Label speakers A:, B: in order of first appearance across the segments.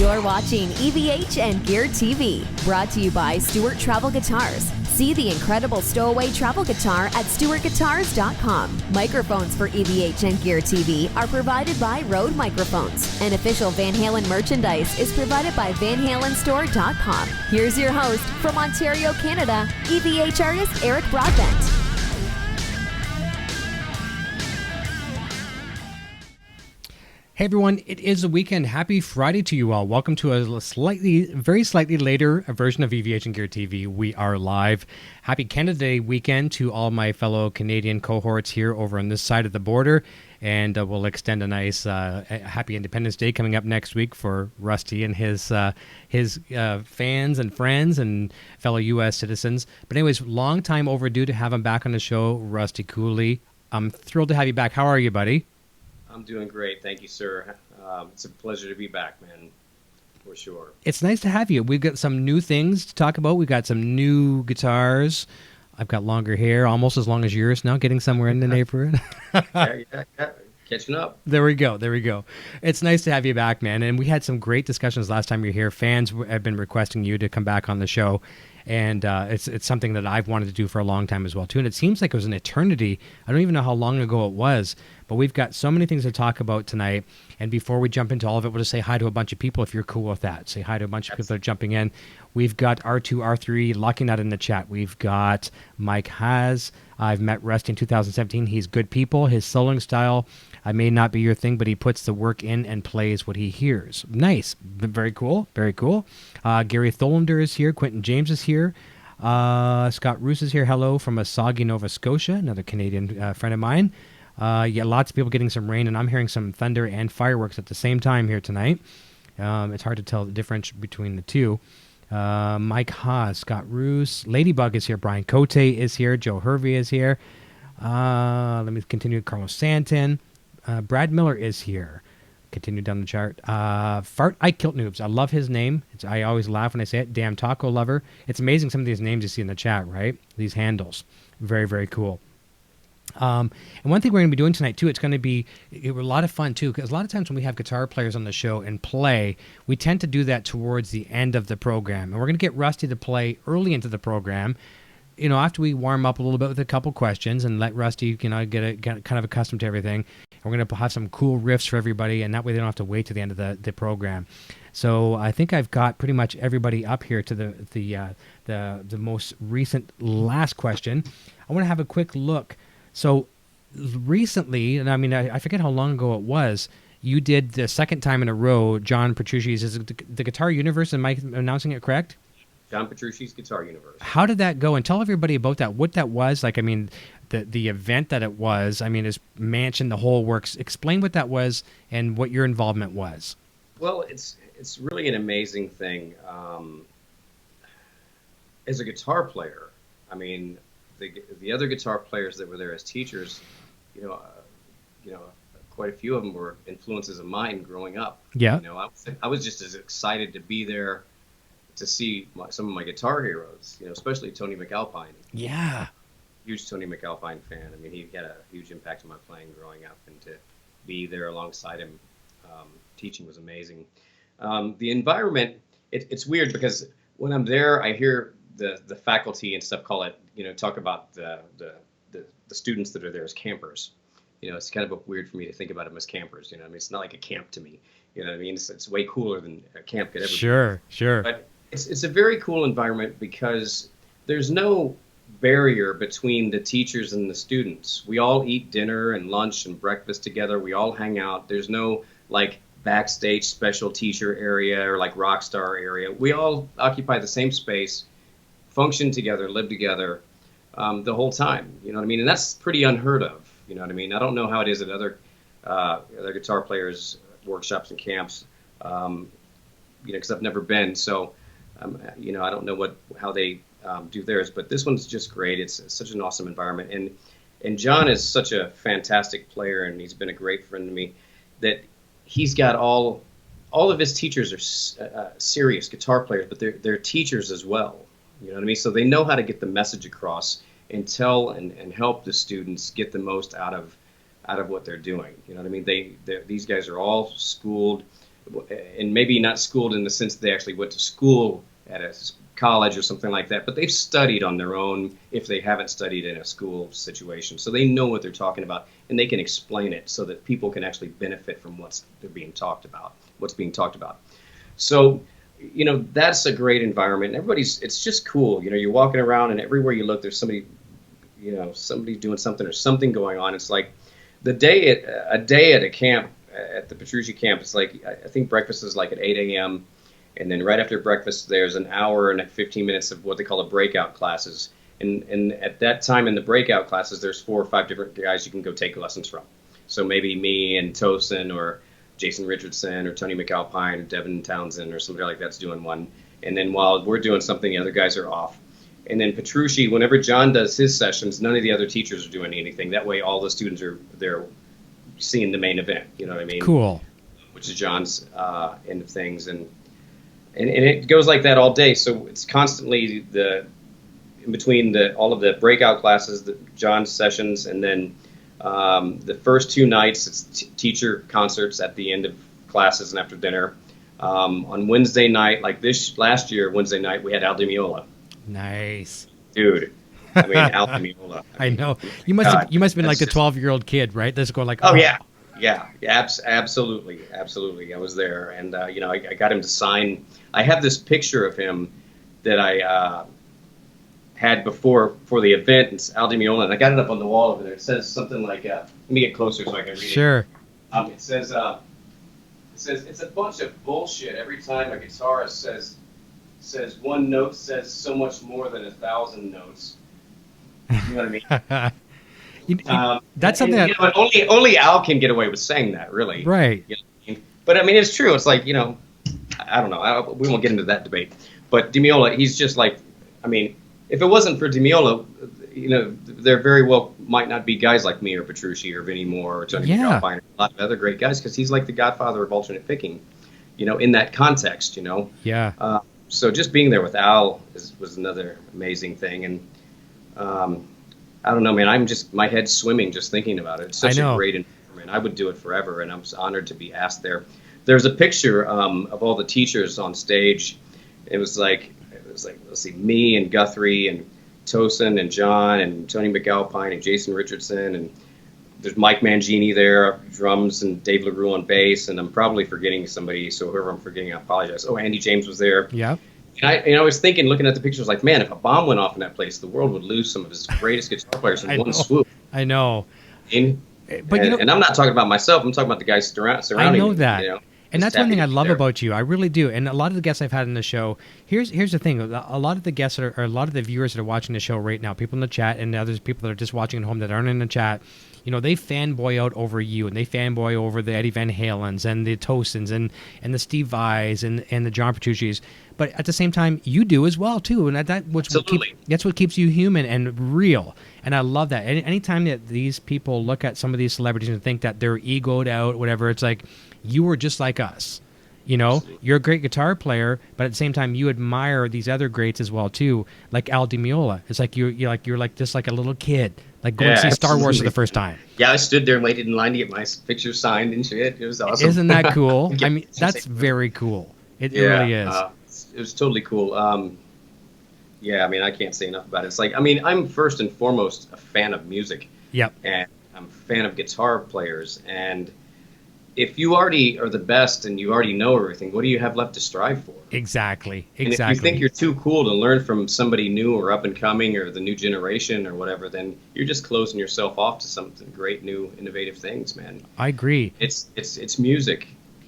A: You're watching EVH and Gear TV, brought to you by Stewart Travel Guitars. See the incredible stowaway travel guitar at stewartguitars.com. Microphones for EVH and Gear TV are provided by Rode Microphones. And official Van Halen merchandise is provided by VanHalenStore.com. Here's your host from Ontario, Canada, EVH artist Eric Broadbent.
B: Hey everyone, it is the weekend. Happy Friday to you all. Welcome to a very slightly later version of EVH and Gear TV. We are live. Happy Canada Day weekend to all my fellow Canadian cohorts here over on this side of the border. And we'll extend a nice happy Independence Day coming up next week for Rusty and his fans and friends and fellow U.S. citizens. But anyways, long time overdue to have him back on the show, Rusty Cooley. I'm thrilled to have you back. How are you, buddy?
C: I'm doing great. Thank you, sir. It's a pleasure to be back, man, for sure.
B: It's nice to have you. We've got some new things to talk about. We've got some new guitars. I've got longer hair, almost as long as yours now, getting somewhere in the neighborhood.
C: Yeah. Catching up.
B: There we go. It's nice to have you back, man. And we had some great discussions last time you were here. Fans have been requesting you to come back on the show. And it's something that I've wanted to do for a long time as well, too. And it seems like it was an eternity. I don't even know how long ago it was. But we've got so many things to talk about tonight. And before we jump into all of it, we'll just say hi to a bunch of people if you're cool with that. Say hi to a bunch of people that are jumping in. We've got R2, R3, Lucky Nut in the chat. We've got Mike Haas. I've met Rusty in 2017. He's good people. His soloing style, I may not be your thing, but he puts the work in and plays what he hears. Nice. Very cool. Very cool. Gary Tholander is here. Quentin James is here. Scott Roos is here. Hello from Asagi, Nova Scotia, another Canadian friend of mine. Yeah, lots of people getting some rain, and I'm hearing some thunder and fireworks at the same time here tonight. It's hard to tell the difference between the two. Mike Haas, Scott Roos, Ladybug is here. Brian Cote is here. Joe Hervey is here. Let me continue. Carlo Santin. Brad Miller is here. Continue down the chart. Fart I Kilt Noobs. I love his name. I always laugh when I say it. Damn Taco Lover. It's amazing some of these names you see in the chat, right? These handles. Very, very cool. And one thing we're going to be doing tonight, too, it's going to be a lot of fun, too, because a lot of times when we have guitar players on the show and play, we tend to do that towards the end of the program. And we're going to get Rusty to play early into the program, you know, after we warm up a little bit with a couple questions and let Rusty, you know, get kind of accustomed to everything. We're going to have some cool riffs for everybody, and that way they don't have to wait to the end of the program. So I think I've got pretty much everybody up here to the most recent last question. I want to have a quick look. So recently, and I mean, I forget how long ago it was, you did the second time in a row, John Petrucci's, is it the Guitar Universe? Am I announcing it correct?
C: John Petrucci's Guitar Universe.
B: How did that go? And tell everybody about that, what that was. Like, I mean, the event that it was, I mean, his mansion, the whole works. Explain what that was and what your involvement was.
C: Well, it's really an amazing thing. As a guitar player, I mean, the other guitar players that were there as teachers, you know, quite a few of them were influences of mine growing up.
B: Yeah.
C: You know, I was just as excited to be there to see some of my guitar heroes, you know, especially Tony McAlpine.
B: Yeah.
C: Huge Tony McAlpine fan. I mean, he had a huge impact on my playing growing up, and to be there alongside him teaching was amazing. The environment, it's weird because when I'm there, I hear the faculty and stuff talk about the students that are there as campers. You know, it's kind of weird for me to think about them as campers. You know, I mean, it's not like a camp to me. You know what I mean? It's way cooler than a camp could ever be. Sure. But it's a very cool environment because there's no barrier between the teachers and the students. We all eat dinner and lunch and breakfast together. We all hang out. There's no like backstage special teacher area or like rock star area. We all occupy the same space, function together, live together the whole time. You know what I mean? And that's pretty unheard of. You know what I mean? I don't know how it is at other guitar players' workshops and camps, because I've never been. So, I don't know how they do theirs. But this one's just great. It's such an awesome environment. And John is such a fantastic player, and he's been a great friend to me, that he's got all of his teachers are serious guitar players, but they're teachers as well. You know what I mean? So they know how to get the message across and tell and help the students get the most out of what they're doing. You know what I mean? These guys are all schooled and maybe not schooled in the sense they actually went to school at a college or something like that, but they've studied on their own if they haven't studied in a school situation. So they know what they're talking about, and they can explain it so that people can actually benefit from what's being talked about. So, that's a great environment. It's just cool. You're walking around, and everywhere you look, there's somebody, somebody doing something or something going on. It's like a day at a camp, at the Petrucci camp. It's like, I think breakfast is like at 8 a.m., and then right after breakfast, there's an hour and 15 minutes of what they call a breakout classes. And at that time in the breakout classes, there's 4 or 5 different guys you can go take lessons from. So maybe me and Tosin or Jason Richardson or Tony McAlpine, Devin Townsend or somebody like that's doing one. And then while we're doing something, the other guys are off. And then Petrucci, whenever John does his sessions, none of the other teachers are doing anything. That way all the students are there seeing the main event. You know what I mean?
B: Cool.
C: Which is John's end of things. And it goes like that all day. So it's constantly in between all of the breakout classes, John's sessions, and then the first 2 nights it's teacher concerts at the end of classes and after dinner. On Wednesday night, like this last year, Wednesday night, we had Al Di Meola.
B: Nice.
C: Dude. I mean, Al Di Meola.
B: I know. You must have been like the 12-year-old kid, right? That's going like,
C: oh yeah. Yeah, absolutely. I was there, and I got him to sign. I have this picture of him that I had before for the event. It's Al Di Meola, and I got it up on the wall over there. It says something like, let me get closer so I can read it.
B: Sure.
C: It says it's a bunch of bullshit. Every time a guitarist says one note says so much more than 1,000 notes. You know what I mean?
B: That's something that
C: only Al can get away with saying that, really.
B: Right.
C: You know what I mean? But I mean, it's true. It's like, I don't know. We won't get into that debate. But Di Meola, he's just like, I mean, if it wasn't for Di Meola, there very well might not be guys like me or Petrucci or Vinnie Moore or Tony McAlpine or a lot of other great guys, because he's like the godfather of alternate picking, in that context,
B: Yeah.
C: So just being there with Al was another amazing thing. And I don't know, man, my head's swimming just thinking about it. It's such a great environment. I would do it forever, and I'm honored to be asked there. There's a picture of all the teachers on stage. It was like, let's see, me and Guthrie and Tosin and John and Tony McAlpine and Jason Richardson, and there's Mike Mangini there, drums, and Dave LaRue on bass, and I'm probably forgetting somebody, so whoever I'm forgetting, I apologize. Oh, Andy James was there.
B: Yeah.
C: And I was thinking, looking at the pictures, like, man, if a bomb went off in that place, the world would lose some of its greatest guitar players in one swoop.
B: I know.
C: And I'm not talking about myself. I'm talking about the guys surrounding me.
B: I know that. And that's one thing I love
C: there.
B: about you. I really do. And a lot of the guests I've had in the show, here's the thing. A lot of the guests or a lot of the viewers that are watching the show right now, people in the chat and others people that are just watching at home that aren't in the chat, they fanboy out over you, and they fanboy over the Eddie Van Halens and the Tosins and the Steve Vais and the John Petrucci's. But at the same time, you do as well, too. And that's what keeps you human and real. And I love that. Anytime that these people look at some of these celebrities and think that they're egoed out, whatever, it's like, you were just like us. You're a great guitar player, but at the same time, you admire these other greats as well, too, like Al Di Meola. It's like you're like just like a little kid, like going to see Star Wars for the first time.
C: Yeah, I stood there and waited in line to get my picture signed and shit. It was awesome.
B: Isn't that cool? I mean, that's very cool. It really is.
C: It was totally cool. Yeah, I mean, I can't say enough about it. It's like, I mean, I'm first and foremost a fan of music. Yep. And I'm a fan of guitar players. And if you already are the best and you already know everything, what do you have left to strive for?
B: Exactly.
C: And if you think you're too cool to learn from somebody new or up and coming or the new generation or whatever, then you're just closing yourself off to something great, new, innovative things, man.
B: I agree.
C: It's music.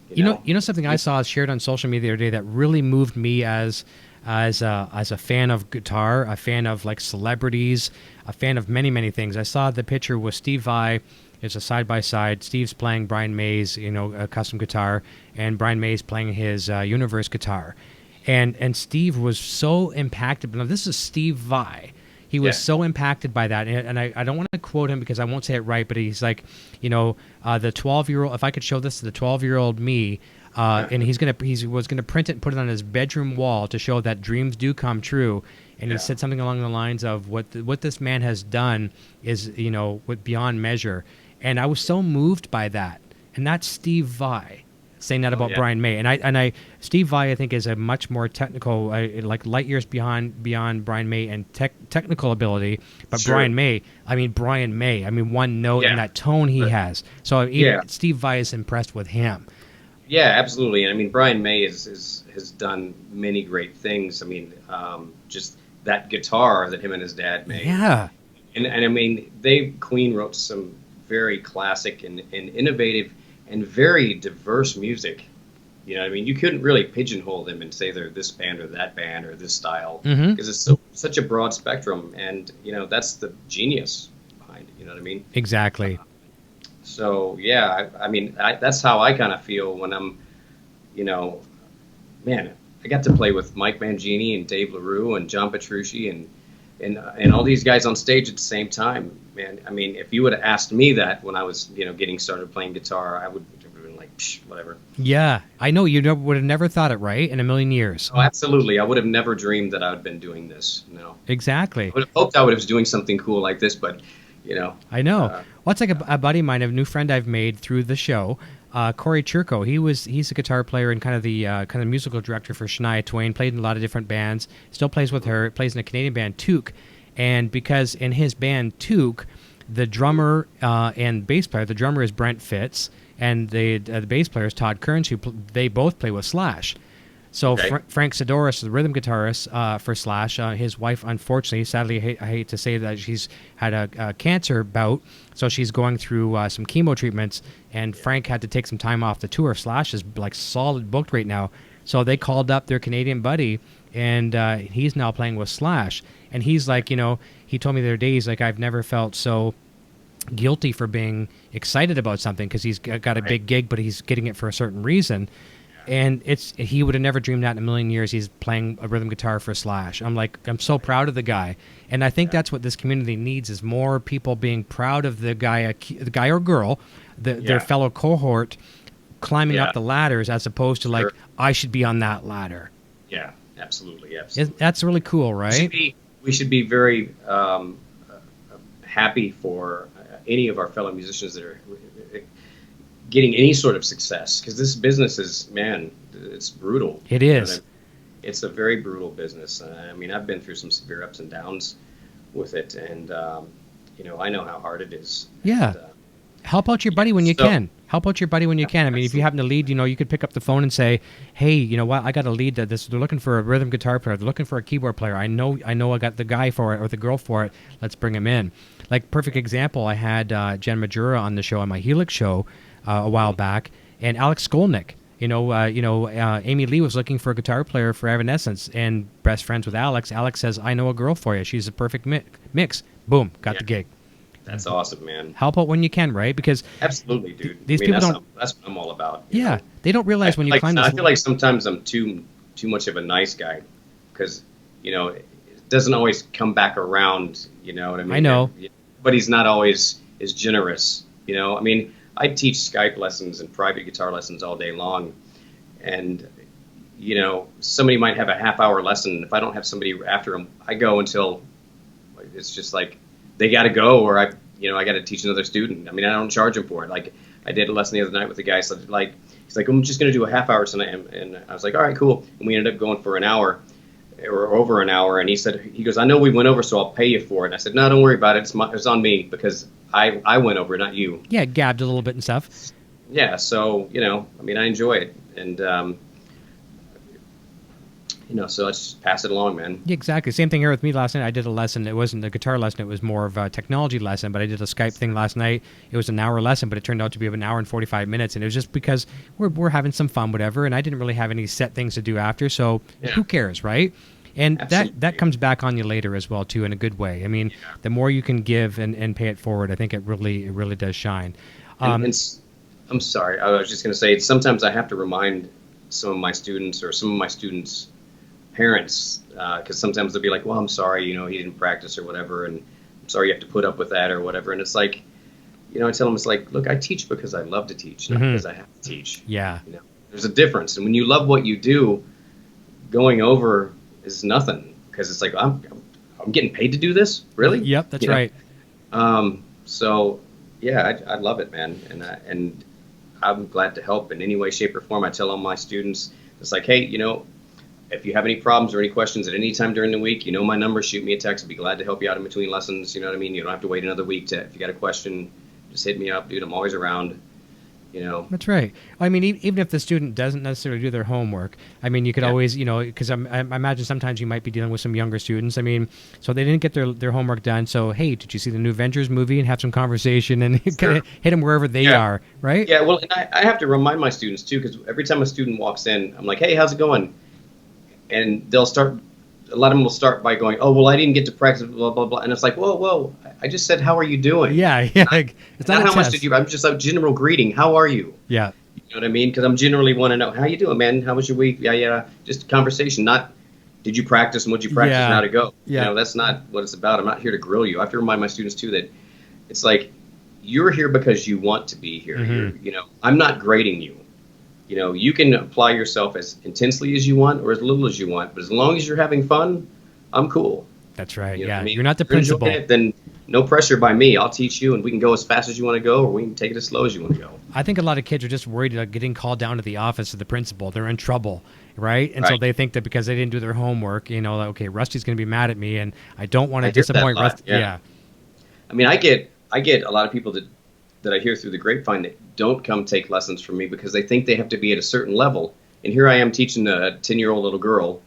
B: You know something I saw shared on social media the other day that really moved me as a fan of guitar, a fan of like celebrities, a fan of many things. I saw the picture with Steve Vai. It's a side-by-side. Steve's playing Brian May's, a custom guitar, and Brian May's playing his Universe guitar. And Steve was so impacted. Now, this is Steve Vai. He was so impacted by that. And I don't want to quote him because I won't say it right, but he's like, the 12-year-old, if I could show this to the 12-year-old me, and he was gonna print it and put it on his bedroom wall to show that dreams do come true. And he said something along the lines of what this man has done is beyond measure. And I was so moved by that. And that's Steve Vai. saying that about Brian May. And Steve Vai, I think, is a much more technical, like light years beyond Brian May and technical ability. But Brian May, one note and that tone he has. So Steve Vai is impressed with him.
C: Yeah, absolutely. And I mean, Brian May has done many great things. I mean, just that guitar that him and his dad made.
B: Yeah.
C: And I mean, Queen wrote some very classic and innovative and very diverse music. You know, I mean, you couldn't really pigeonhole them and say they're this band or that band or this style, because it's such a broad spectrum. And, you know, that's the genius behind it. You know what I mean?
B: Exactly.
C: So, yeah, I mean, that's how I kind of feel when I'm, you know, man, I got to play with Mike Mangini and Dave LaRue and John Petrucci and all these guys on stage at the same time, man. I mean, if you would have asked me that when I was, you know, getting started playing guitar, I would have been like, psh, whatever.
B: Yeah, I know. You would have never thought it, right? In a million years.
C: Oh, absolutely. I would have never dreamed that I would have been doing this. No.
B: Exactly.
C: I would have hoped I would have been doing something cool like this, but, you know.
B: I know. Well, it's like a buddy of mine, a new friend I've made through the show, Corey Churko. He's a guitar player and kind of the musical director for Shania Twain. Played in a lot of different bands. Still plays with her. Plays in a Canadian band, Took. And because in his band Took, the drummer and bass player, the drummer is Brent Fitz, and the bass player is Todd Kearns, they both play with Slash. So Frank Sidoris, the rhythm guitarist for Slash, his wife, unfortunately, sadly, I hate to say that, she's had a cancer bout, so she's going through some chemo treatments, and Frank had to take some time off the tour. Slash is like solid booked right now, so they called up their Canadian buddy, and he's now playing with Slash. And he's like, you know, he told me the other day, he's like, I've never felt so guilty for being excited about something, because he's got a big gig, but he's getting it for a certain reason. And he would have never dreamed that in a million years. He's playing a rhythm guitar for Slash. I'm like, I'm so proud of the guy. And I think that's what this community needs, is more people being proud of the guy or girl, their fellow cohort, climbing up the ladders, as opposed to like, I should be on that ladder.
C: Yeah, absolutely.
B: That's really cool, right?
C: We should be very happy for any of our fellow musicians that are getting any sort of success, because this business is, man, it's brutal.
B: It is.
C: It's a very brutal business. I mean, I've been through some severe ups and downs with it, and you know, I know how hard it is.
B: Yeah. And, help out your buddy when you can. Help out your buddy when you can. I mean, if you happen to lead, you know, you could pick up the phone and say, hey, you know what, I got to lead this. They're looking for a rhythm guitar player. They're looking for a keyboard player. I know I got the guy for it or the girl for it. Let's bring him in. Like, perfect example, I had Jen Majura on the show, on my Helix show a while back, and Alex Skolnick. Amy Lee was looking for a guitar player for Evanescence, and best friends with Alex. Alex says, I know a girl for you. She's a perfect mix. Boom, got the gig.
C: That's awesome, man.
B: Help out when you can, right? Because
C: absolutely, dude.
B: These people don't.
C: That's what I'm all about.
B: Yeah, they don't realize when you climb this.
C: I feel like sometimes I'm too much of a nice guy, because, you know, it doesn't always come back around. You know what I mean?
B: I know.
C: But he's not always as generous. You know, I mean, I teach Skype lessons and private guitar lessons all day long, and, you know, somebody might have a half-hour lesson. If I don't have somebody after them, I go until it's just like they got to go, or I got to teach another student. I mean, I don't charge them for it. Like, I did a lesson the other night with a guy. So like, he's like, I'm just going to do a half hour tonight, and I was like, all right, cool. And we ended up going for an hour or over an hour. And he goes, I know we went over, so I'll pay you for it. And I said, no, don't worry about it. It's on me, because I went over, not you.
B: Yeah, gabbed a little bit and stuff.
C: Yeah, so, you know, I mean, I enjoy it. And, you know, so let's just pass it along, man.
B: Yeah, exactly. Same thing here with me last night. I did a lesson. It wasn't a guitar lesson. It was more of a technology lesson, but I did a Skype thing last night. It was an hour lesson, but it turned out to be an hour and 45 minutes. And it was just because we're having some fun, whatever. And I didn't really have any set things to do after. So who cares, right? And that comes back on you later as well, too, in a good way. I mean, the more you can give and pay it forward, I think it really does shine.
C: I'm sorry. I was just going to say, sometimes I have to remind some of my students or some of my students' parents, because sometimes they'll be like, well, I'm sorry, you know, he didn't practice or whatever, and I'm sorry you have to put up with that or whatever. And it's like, you know, I tell them, it's like, look, I teach because I love to teach, not because I have to teach.
B: Yeah.
C: You know, there's a difference. And when you love what you do, going over is nothing, because it's like, I'm getting paid to do this? Really?
B: Yep, that's right.
C: So, yeah, I love it, man. And I'm glad to help in any way, shape, or form. I tell all my students, it's like, hey, if you have any problems or any questions at any time during the week, my number, shoot me a text. I'd be glad to help you out in between lessons. You know what I mean? You don't have to wait another week if you got a question, just hit me up, dude. I'm always around.
B: That's right. I mean, even if the student doesn't necessarily do their homework, I mean, you could always, because I imagine sometimes you might be dealing with some younger students. I mean, so they didn't get their homework done. So, hey, did you see the new Avengers movie? And have some conversation and kind of hit them wherever they are, right?
C: Yeah, well, and I have to remind my students, too, because every time a student walks in, I'm like, hey, how's it going? And a lot of them will start by going, oh, well, I didn't get to practice, blah, blah, blah. And it's like, whoa, I just said, how are you doing?
B: Yeah.
C: It's not how much did you, I'm just a general greeting. How are you?
B: Yeah.
C: You know what I mean? Because I'm generally want to know, how you doing, man? How was your week? Yeah. Just a conversation, not did you practice and what you practice and how to go.
B: Yeah.
C: That's not what it's about. I'm not here to grill you. I have to remind my students, too, that it's like you're here because you want to be here.
B: Mm-hmm.
C: I'm not grading you. You can apply yourself as intensely as you want or as little as you want, but as long as you're having fun, I'm cool.
B: That's right.
C: You know what I mean?
B: You're not the principal.
C: Then no pressure by me. I'll teach you, and we can go as fast as you want to go, or we can take it as slow as you want to go.
B: I think a lot of kids are just worried about getting called down to the office of the principal. They're in trouble, right? And so they think that because they didn't do their homework, okay, Rusty's going to be mad at me, and I don't want to disappoint Rusty. Yeah.
C: I mean, I get a lot of people that I hear through the grapevine that don't come take lessons from me because they think they have to be at a certain level. And here I am teaching a 10-year-old little girl,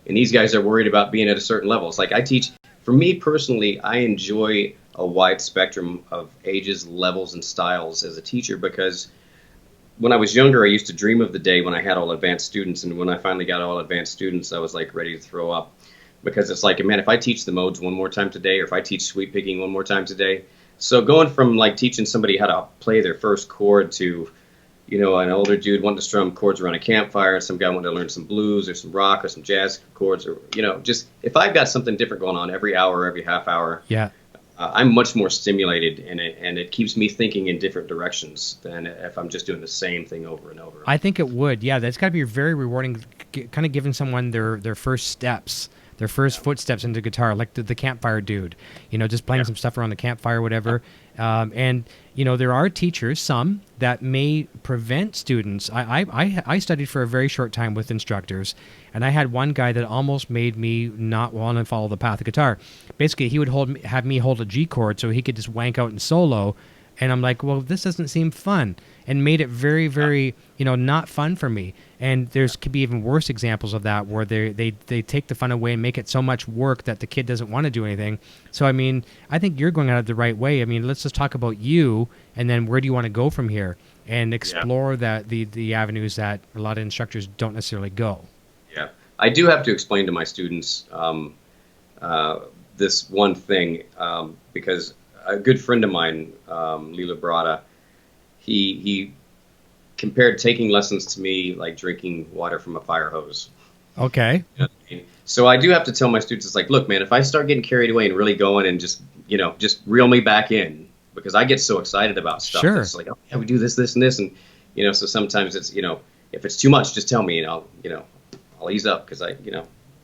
C: and these guys are worried about being at a certain level. It's like for me personally, I enjoy a wide spectrum of ages, levels, and styles as a teacher because when I was younger, I used to dream of the day when I had all advanced students. And when I finally got all advanced students, I was like ready to throw up because it's like, man, if I teach the modes one more time today, or if I teach sweep picking one more time today. So going from like teaching somebody how to play their first chord to, an older dude wanting to strum chords around a campfire, and some guy wanting to learn some blues or some rock or some jazz chords, or just if I've got something different going on every hour, every half hour, I'm much more stimulated, and it keeps me thinking in different directions than if I'm just doing the same thing over and over.
B: I think it would. Yeah, that's got to be very rewarding, kind of giving someone their first steps. Their first footsteps into guitar, like the campfire dude, just playing some stuff around the campfire, whatever. And there are teachers, some that may prevent students. I studied for a very short time with instructors, and I had one guy that almost made me not want to follow the path of guitar. Basically, he would have me hold a G chord so he could just wank out and solo. And I'm like, well, this doesn't seem fun, and made it very, very, not fun for me. And could be even worse examples of that where they take the fun away and make it so much work that the kid doesn't want to do anything. So, I mean, I think you're going at it the right way. I mean, let's just talk about you, and then where do you want to go from here, and explore the avenues that a lot of instructors don't necessarily go. Yeah,
C: I do have to explain to my students this one thing because a good friend of mine, Lila Brada, he compared taking lessons to me like drinking water from a fire hose.
B: Okay.
C: So I do have to tell my students, it's like, look, man, if I start getting carried away and really going and just reel me back in, because I get so excited about stuff.
B: Sure.
C: It's like, oh, yeah, we do this, and this. And, so sometimes it's, if it's too much, just tell me and I'll ease up because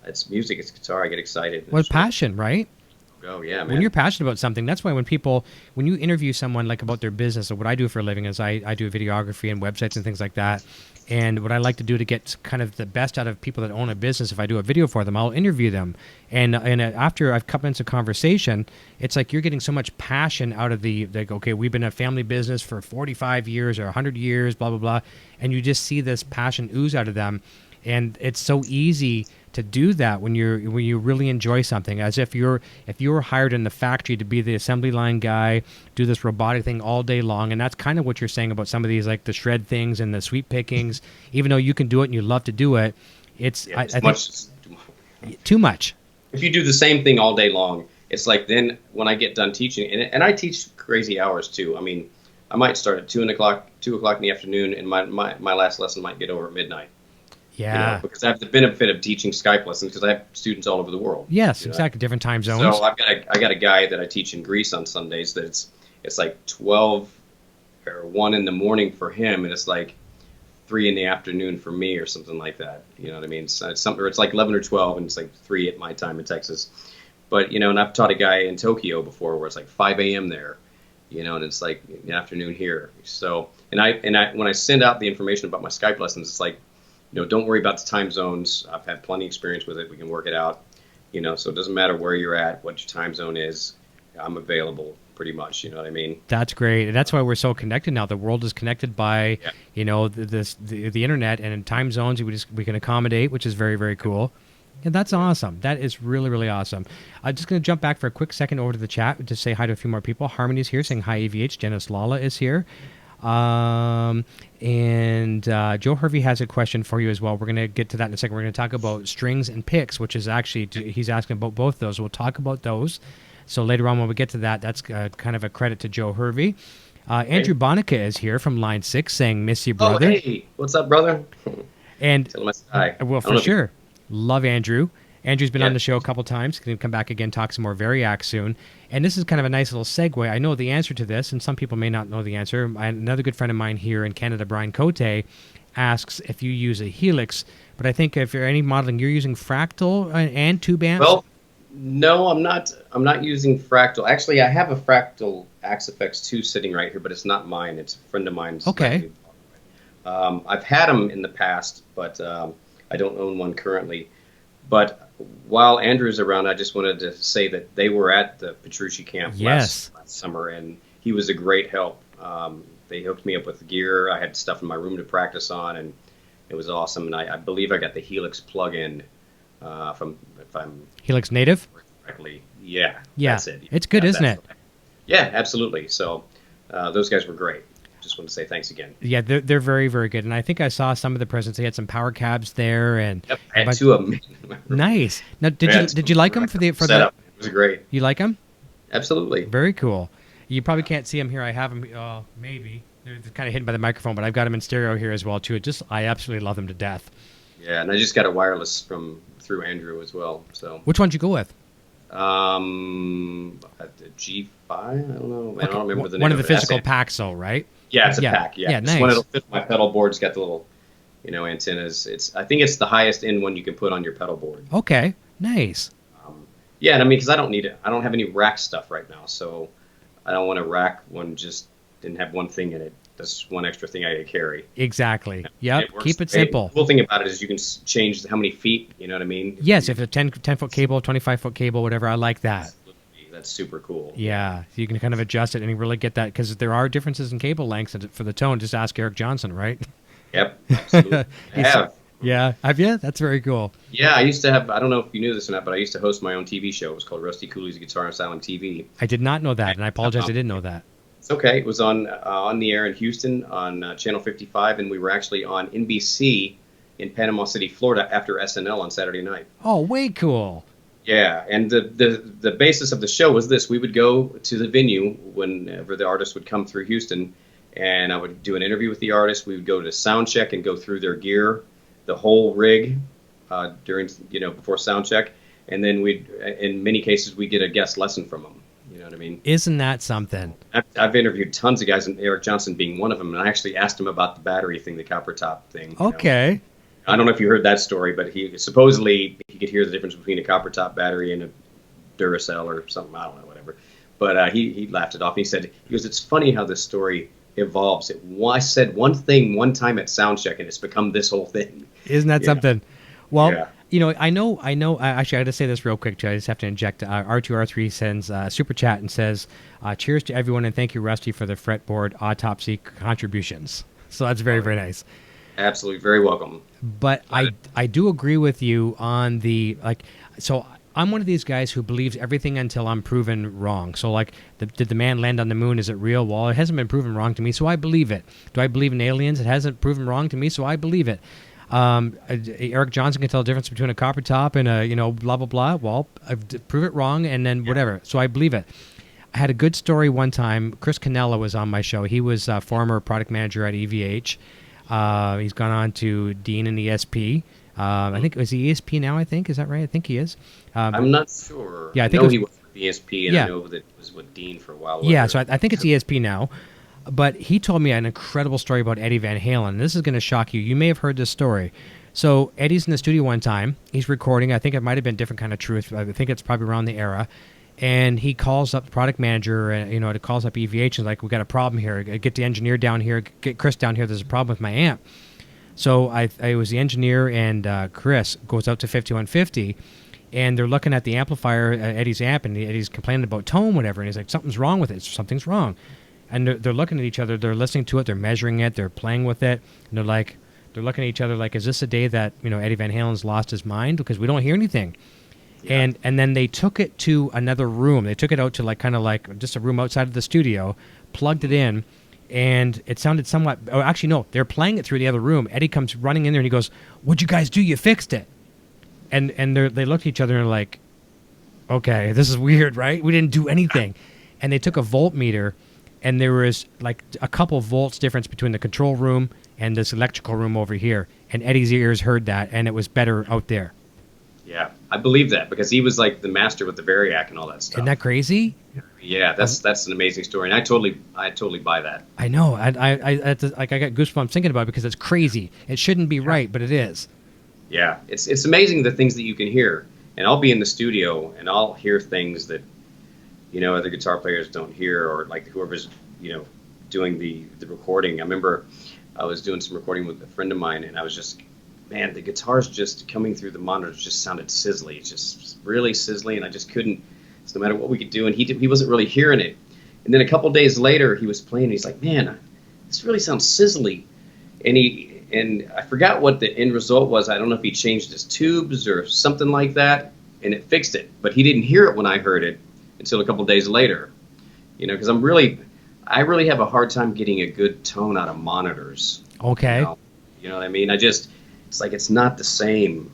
C: it's music, it's guitar. I get excited.
B: Well, passion, right?
C: Oh, yeah, man.
B: When you're passionate about something, that's why when you interview someone like about their business, or what I do for a living is I do videography and websites and things like that. And what I like to do to get kind of the best out of people that own a business, if I do a video for them, I'll interview them. And after I've come into conversation, it's like you're getting so much passion out of okay, we've been a family business for 45 years or 100 years, blah, blah, blah. And you just see this passion ooze out of them. And it's so easy to do that when you really enjoy something, as if you were hired in the factory to be the assembly line guy, do this robotic thing all day long. And that's kind of what you're saying about some of these, like the shred things and the sweep pickings. Even though you can do it and you love to do it, it's I think too much.
C: If you do the same thing all day long, it's like then when I get done teaching, and I teach crazy hours too. I mean, I might start at 2 o'clock in the afternoon, and my last lesson might get over at midnight.
B: Yeah,
C: because I have the benefit of teaching Skype lessons because I have students all over the world.
B: Yes, exactly, different time zones.
C: So I got a guy that I teach in Greece on Sundays that it's like 12 or 1 in the morning for him, and it's like 3 in the afternoon for me or something like that. You know what I mean? So it's like 11 or 12, and it's like 3 at my time in Texas. But and I've taught a guy in Tokyo before where it's like 5 a.m. there. and it's like the afternoon here. So, and I when I send out the information about my Skype lessons, it's like, don't worry about the time zones. I've had plenty of experience with it. We can work it out. So it doesn't matter where you're at, what your time zone is. I'm available pretty much. You know what I mean?
B: That's great. And that's why we're so connected now. The world is connected by, the internet, and in time zones we can accommodate, which is very, very cool. And that's awesome. That is really, really awesome. I'm just going to jump back for a quick second over to the chat to say hi to a few more people. Harmony's here saying hi, EVH. Dennis Lala is here. And Joe Hervey has a question for you as well. We're going to get to that in a second. We're going to talk about strings and picks, which is actually, he's asking about both those. We'll talk about those. So later on when we get to that, that's kind of a credit to Joe Hervey. Andrew Bonica is here from Line 6 saying, miss you, brother.
C: Oh, hey. What's up, brother?
B: And
C: Tell him I said hi.
B: Well, for sure. Love Andrew. Andrew's been on the show a couple times. Going to come back again, talk some more Variac soon. And this is kind of a nice little segue. I know the answer to this, and some people may not know the answer. Another good friend of mine here in Canada, Brian Cote, asks if you use a helix. But I think if you're any modeling, you're using fractal and tube amps?
C: Well, no, I'm not using fractal. Actually, I have a fractal Axe-Fx 2 sitting right here, but it's not mine. It's a friend of mine's.
B: Okay.
C: I've had them in the past, but I don't own one currently. But while Andrew's around, I just wanted to say that they were at the Petrucci camp last summer, and he was a great help. They hooked me up with the gear. I had stuff in my room to practice on, and it was awesome. And I believe I got the Helix plug-in from, if I'm
B: Helix native?
C: correctly. Yeah,
B: yeah.
C: That's it.
B: It's good, isn't it?
C: Yeah, absolutely. So those guys were great. Just want to say thanks again.
B: Yeah, they're very, very good. And I think I saw some of the presents. They had some power cabs there, and
C: yep, I had two of them.
B: Nice. Now, did you like them for the
C: setup? It was great.
B: You like them?
C: Absolutely.
B: Very cool. You probably can't see them here. I have them. Maybe they're kind of hidden by the microphone, but I've got them in stereo here as well too. I absolutely love them to death.
C: Yeah, and I just got a wireless through Andrew as well. So
B: which one did you go with?
C: The G5. I don't know.
B: Okay.
C: I don't remember the name.
B: One of the
C: it.
B: physical packs, though, right?
C: Yeah, it's a pack. Yeah,
B: nice.
C: One that'll fit my pedal board. It's got the little, antennas. I think it's the highest end one you can put on your pedal board.
B: Okay, nice.
C: Yeah, and I mean, because I don't need it. I don't have any rack stuff right now, so I don't want to rack one. Just didn't have one thing in it. That's one extra thing I carry.
B: Exactly. Yep. Keep it simple.
C: The cool thing about it is you can change how many feet. You know what I mean?
B: Yes, if it's a 10-foot cable, 25-foot cable, whatever. I like that.
C: Absolutely. That's super cool.
B: Yeah, so you can kind of adjust it and you really get that, because there are differences in cable lengths for the tone. Just ask Eric Johnson, right?
C: Yep, absolutely. I have.
B: Yeah, have you? That's very cool.
C: Yeah, I used to have, I don't know if you knew this or not, but I used to host my own TV show. It was called Rusty Cooley's Guitar and Silent TV.
B: I did not know that, and I apologize I didn't know that.
C: It's okay. It was on the air in Houston on Channel 55, and we were actually on NBC in Panama City, Florida, after SNL on Saturday night.
B: Oh, way cool.
C: Yeah, and the basis of the show was this. We would go to the venue whenever the artist would come through Houston, and I would do an interview with the artist. We would go to sound check and go through their gear, the whole rig, during before sound check, and then in many cases we get a guest lesson from them. You know what I mean?
B: Isn't that something?
C: I've interviewed tons of guys, and Eric Johnson being one of them, and I actually asked him about the battery thing, the copper top thing.
B: Okay.
C: I don't know if you heard that story, but he supposedly he could hear the difference between a copper top battery and a Duracell or something. I don't know, whatever. But he laughed it off. And he goes, it's funny how this story evolves. I said one thing one time at soundcheck, and it's become this whole thing.
B: Isn't that something? Well, I know. Actually, I got to say this real quick, too. I just have to inject. R2R3 sends a super chat and says, cheers to everyone, and thank you, Rusty, for the fretboard autopsy contributions. So that's very, very nice.
C: Absolutely. Very welcome.
B: But I do agree with you on so I'm one of these guys who believes everything until I'm proven wrong. So did the man land on the moon? Is it real? Well, it hasn't been proven wrong to me, so I believe it. Do I believe in aliens? It hasn't proven wrong to me, so I believe it. Eric Johnson can tell the difference between a copper top and a, blah, blah, blah. Well, prove it wrong and then whatever. So I believe it. I had a good story one time. Chris Cannella was on my show. He was a former product manager at EVH. He's gone on to Dean and ESP. I think, is he ESP now, I think? Is that right? I think he is.
C: I'm not sure.
B: Yeah, I
C: know he was with ESP, and I know that it was with Dean for a while.
B: Yeah, so I think it's ESP now. But he told me an incredible story about Eddie Van Halen. This is going to shock you. You may have heard this story. So Eddie's in the studio one time. He's recording. I think it might have been different kind of truth. I think it's probably around the era. And he calls up the product manager, and it calls up EVH and like, we got a problem here. Get the engineer down here. Get Chris down here. There's a problem with my amp. So I was the engineer, and Chris goes out to 5150, and they're looking at the amplifier, Eddie's amp, and Eddie's complaining about tone, whatever. And he's like, something's wrong with it. Something's wrong. And they're looking at each other. They're listening to it. They're measuring it. They're playing with it. And they're looking at each other like, is this a day that Eddie Van Halen's lost his mind because we don't hear anything? Yeah. And then they took it to another room. They took it out to kind of just a room outside of the studio, plugged it in, and it sounded somewhat. Oh, actually, no, they're playing it through the other room. Eddie comes running in there and he goes, "What'd you guys do? You fixed it." And they looked at each other and are like, "Okay, this is weird, right? We didn't do anything." And they took a voltmeter, and there was like a couple volts difference between the control room and this electrical room over here. And Eddie's ears heard that, and it was better out there.
C: Yeah, I believe that because he was like the master with the Variac and all that stuff.
B: Isn't that crazy?
C: Yeah, that's an amazing story, and I totally buy that.
B: I know. I got goosebumps thinking about it because it's crazy. It shouldn't be right, but it is.
C: Yeah, it's amazing the things that you can hear. And I'll be in the studio and I'll hear things that other guitar players don't hear, or like whoever's doing the recording. I remember I was doing some recording with a friend of mine, and I was just, man, the guitars just coming through the monitors just sounded sizzly. It's just really sizzly, and I just couldn't. So no matter what we could do, and he wasn't really hearing it. And then a couple days later, he was playing, and he's like, "Man, this really sounds sizzly." And I forgot what the end result was. I don't know if he changed his tubes or something like that, and it fixed it. But he didn't hear it when I heard it until a couple days later. Because I really have a hard time getting a good tone out of monitors.
B: Okay.
C: You know what I mean? It's like it's not the same.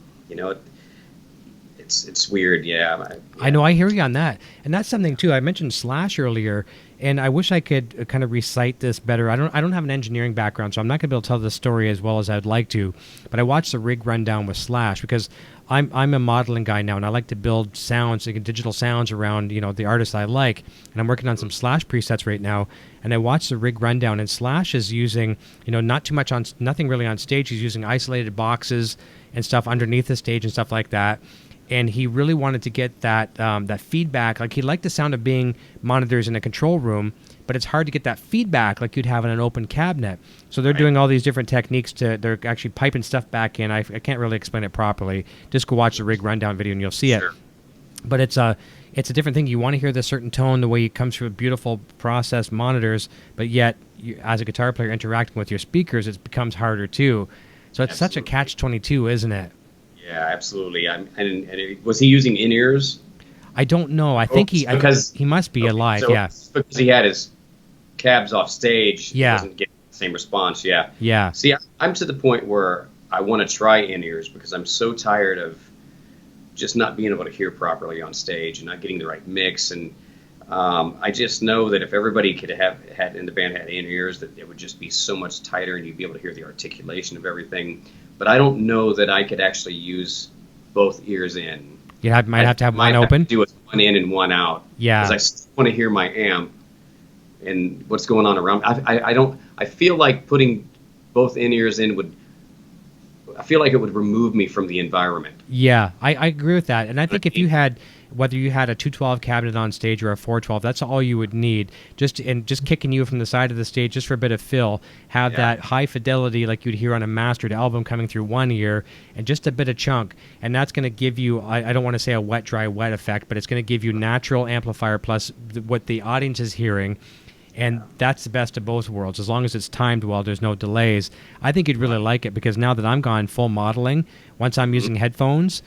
C: It's weird. Yeah.
B: I know. I hear you on that, and that's something too. I mentioned Slash earlier, and I wish I could kind of recite this better. I don't have an engineering background, so I'm not going to be able to tell this story as well as I'd like to. But I watched the rig rundown with Slash because I'm a modeling guy now, and I like to build sounds, digital sounds around the artists I like. And I'm working on some Slash presets right now. And I watched the rig rundown, and Slash is using not too much nothing really on stage. He's using isolated boxes and stuff underneath the stage and stuff like that. And he really wanted to get that feedback. Like, he liked the sound of being monitors in a control room, but it's hard to get that feedback like you'd have in an open cabinet. So they're doing all these different techniques they're actually piping stuff back in. I can't really explain it properly. Just go watch the rig rundown video and you'll see it. But it's a different thing. You want to hear the certain tone, the way it comes through beautiful processed monitors, but yet as a guitar player interacting with your speakers, it becomes harder too. So it's such a catch-22, isn't it?
C: Yeah, absolutely. Was he using in-ears?
B: I don't know. I think he must be alive.
C: So
B: yeah,
C: because he had his cabs off stage.
B: Yeah,
C: he wasn't getting the same response. Yeah.
B: Yeah.
C: See, I'm to the point where I want to try in-ears because I'm so tired of just not being able to hear properly on stage and not getting the right mix. And I just know that if everybody could had in the band had in-ears, that it would just be so much tighter, and you'd be able to hear the articulation of everything. But I don't know that I could actually use both ears in.
B: You might have to have one open.
C: Do it one in and one out.
B: Yeah.
C: Because I still want to hear my amp and what's going on around. I feel like putting both in ears in would. I feel like it would remove me from the environment.
B: Yeah, I agree with that. And I think if you had, whether you had a 212 cabinet on stage or a 412, that's all you would need. Just kicking you from the side of the stage just for a bit of fill, have that high fidelity like you'd hear on a mastered album coming through one ear, and just a bit of chunk. And that's going to give you, I don't want to say a wet, dry, wet effect, but it's going to give you natural amplifier plus what the audience is hearing. And that's the best of both worlds. As long as it's timed well, there's no delays. I think you'd really like it because now that I'm gone full modeling, once I'm using headphones,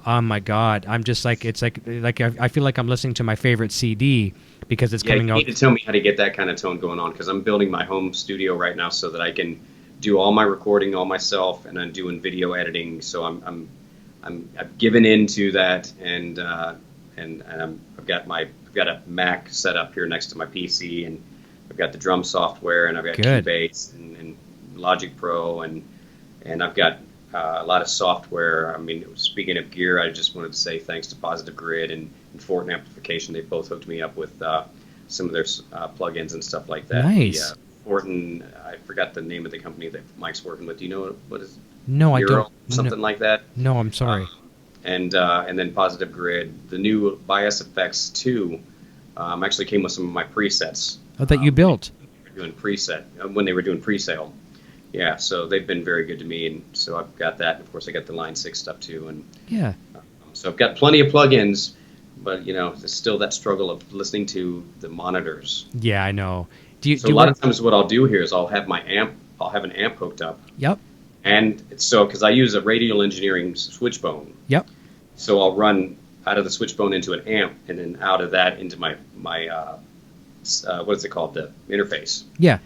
B: oh my God, I'm just like, it's like I feel like I'm listening to my favorite CD because it's coming out.
C: You need to tell me how to get that kind of tone going on because I'm building my home studio right now so that I can do all my recording all myself, and I'm doing video editing. So I've given into that, and I've got a Mac set up here next to my PC, and I've got the drum software, and I've got Cubase and Logic Pro, and I've got a lot of software. I mean, speaking of gear, I just wanted to say thanks to Positive Grid and Fortin Amplification. They both hooked me up with some of their plugins and stuff like that.
B: Nice.
C: Fortin, I forgot the name of the company that Mike's working with. Do you know what is?
B: No, I don't.
C: Something like that.
B: No, I'm sorry.
C: and then Positive Grid. The new Bias Effects 2 actually came with some of my presets.
B: Oh, that you built.
C: Doing preset when they were doing pre-sale. Yeah, so they've been very good to me, and so I've got that. Of course, I got the Line 6 stuff too, and
B: yeah.
C: So I've got plenty of plugins, but there's still that struggle of listening to the monitors.
B: Yeah, I know.
C: A lot of times, what I'll do here is I'll have an amp hooked up.
B: Yep.
C: And so, because I use a Radial Engineering switchbone.
B: Yep.
C: So I'll run out of the switchbone into an amp, and then out of that into my what is it called? The interface.
B: Yeah.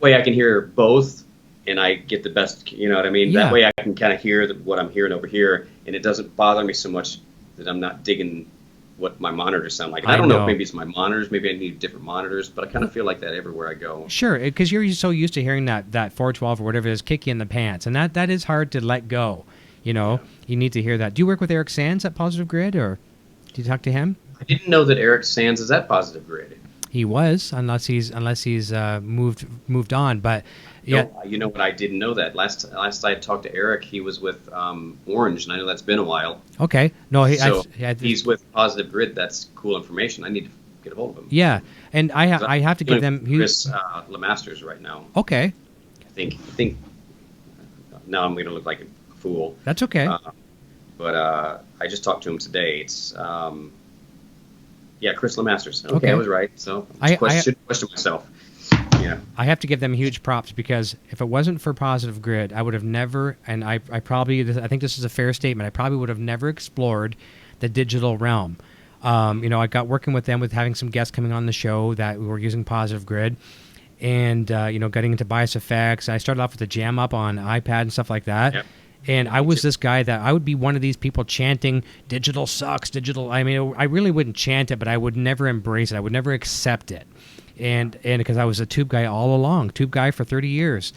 C: Way I can hear both, and I get the best. You know what I mean?
B: Yeah.
C: That way I can kind of hear what I'm hearing over here, and it doesn't bother me so much that I'm not digging what my monitors sound like. I don't know if maybe it's my monitors, maybe I need different monitors, but I kind of feel like that everywhere I go.
B: Sure, because you're so used to hearing that 412 or whatever it is kick you in the pants, and that is hard to let go. You need to hear that. Do you work with Eric Sands at Positive Grid, or do you talk to him?
C: I didn't know that Eric Sands is at Positive Grid.
B: He was, unless he's moved on, but yeah.
C: No, you know what? I didn't know that. Last I had talked to Eric, he was with Orange, and I know that's been a while.
B: Okay, no,
C: he's with Positive Grid. That's cool information. I need to get a hold of him.
B: Yeah, and I have to give them
C: Chris LeMasters right now.
B: Okay.
C: I think. Now I'm going to look like a fool.
B: That's okay.
C: But I just talked to him today. It's Chris LeMasters. Okay, I was right. So I should question myself. Yeah.
B: I have to give them huge props, because if it wasn't for Positive Grid, I would have never, and I think this is a fair statement, I probably would have never explored the digital realm. I got working with them, with having some guests coming on the show that were using Positive Grid, and getting into bias effects. I started off with the jam up on iPad and stuff like that.
C: Yep.
B: And I was this guy that I would be one of these people chanting, digital sucks, digital. I mean, I really wouldn't chant it, but I would never embrace it. I would never accept it. And because I was a tube guy all along, tube guy for 30 years,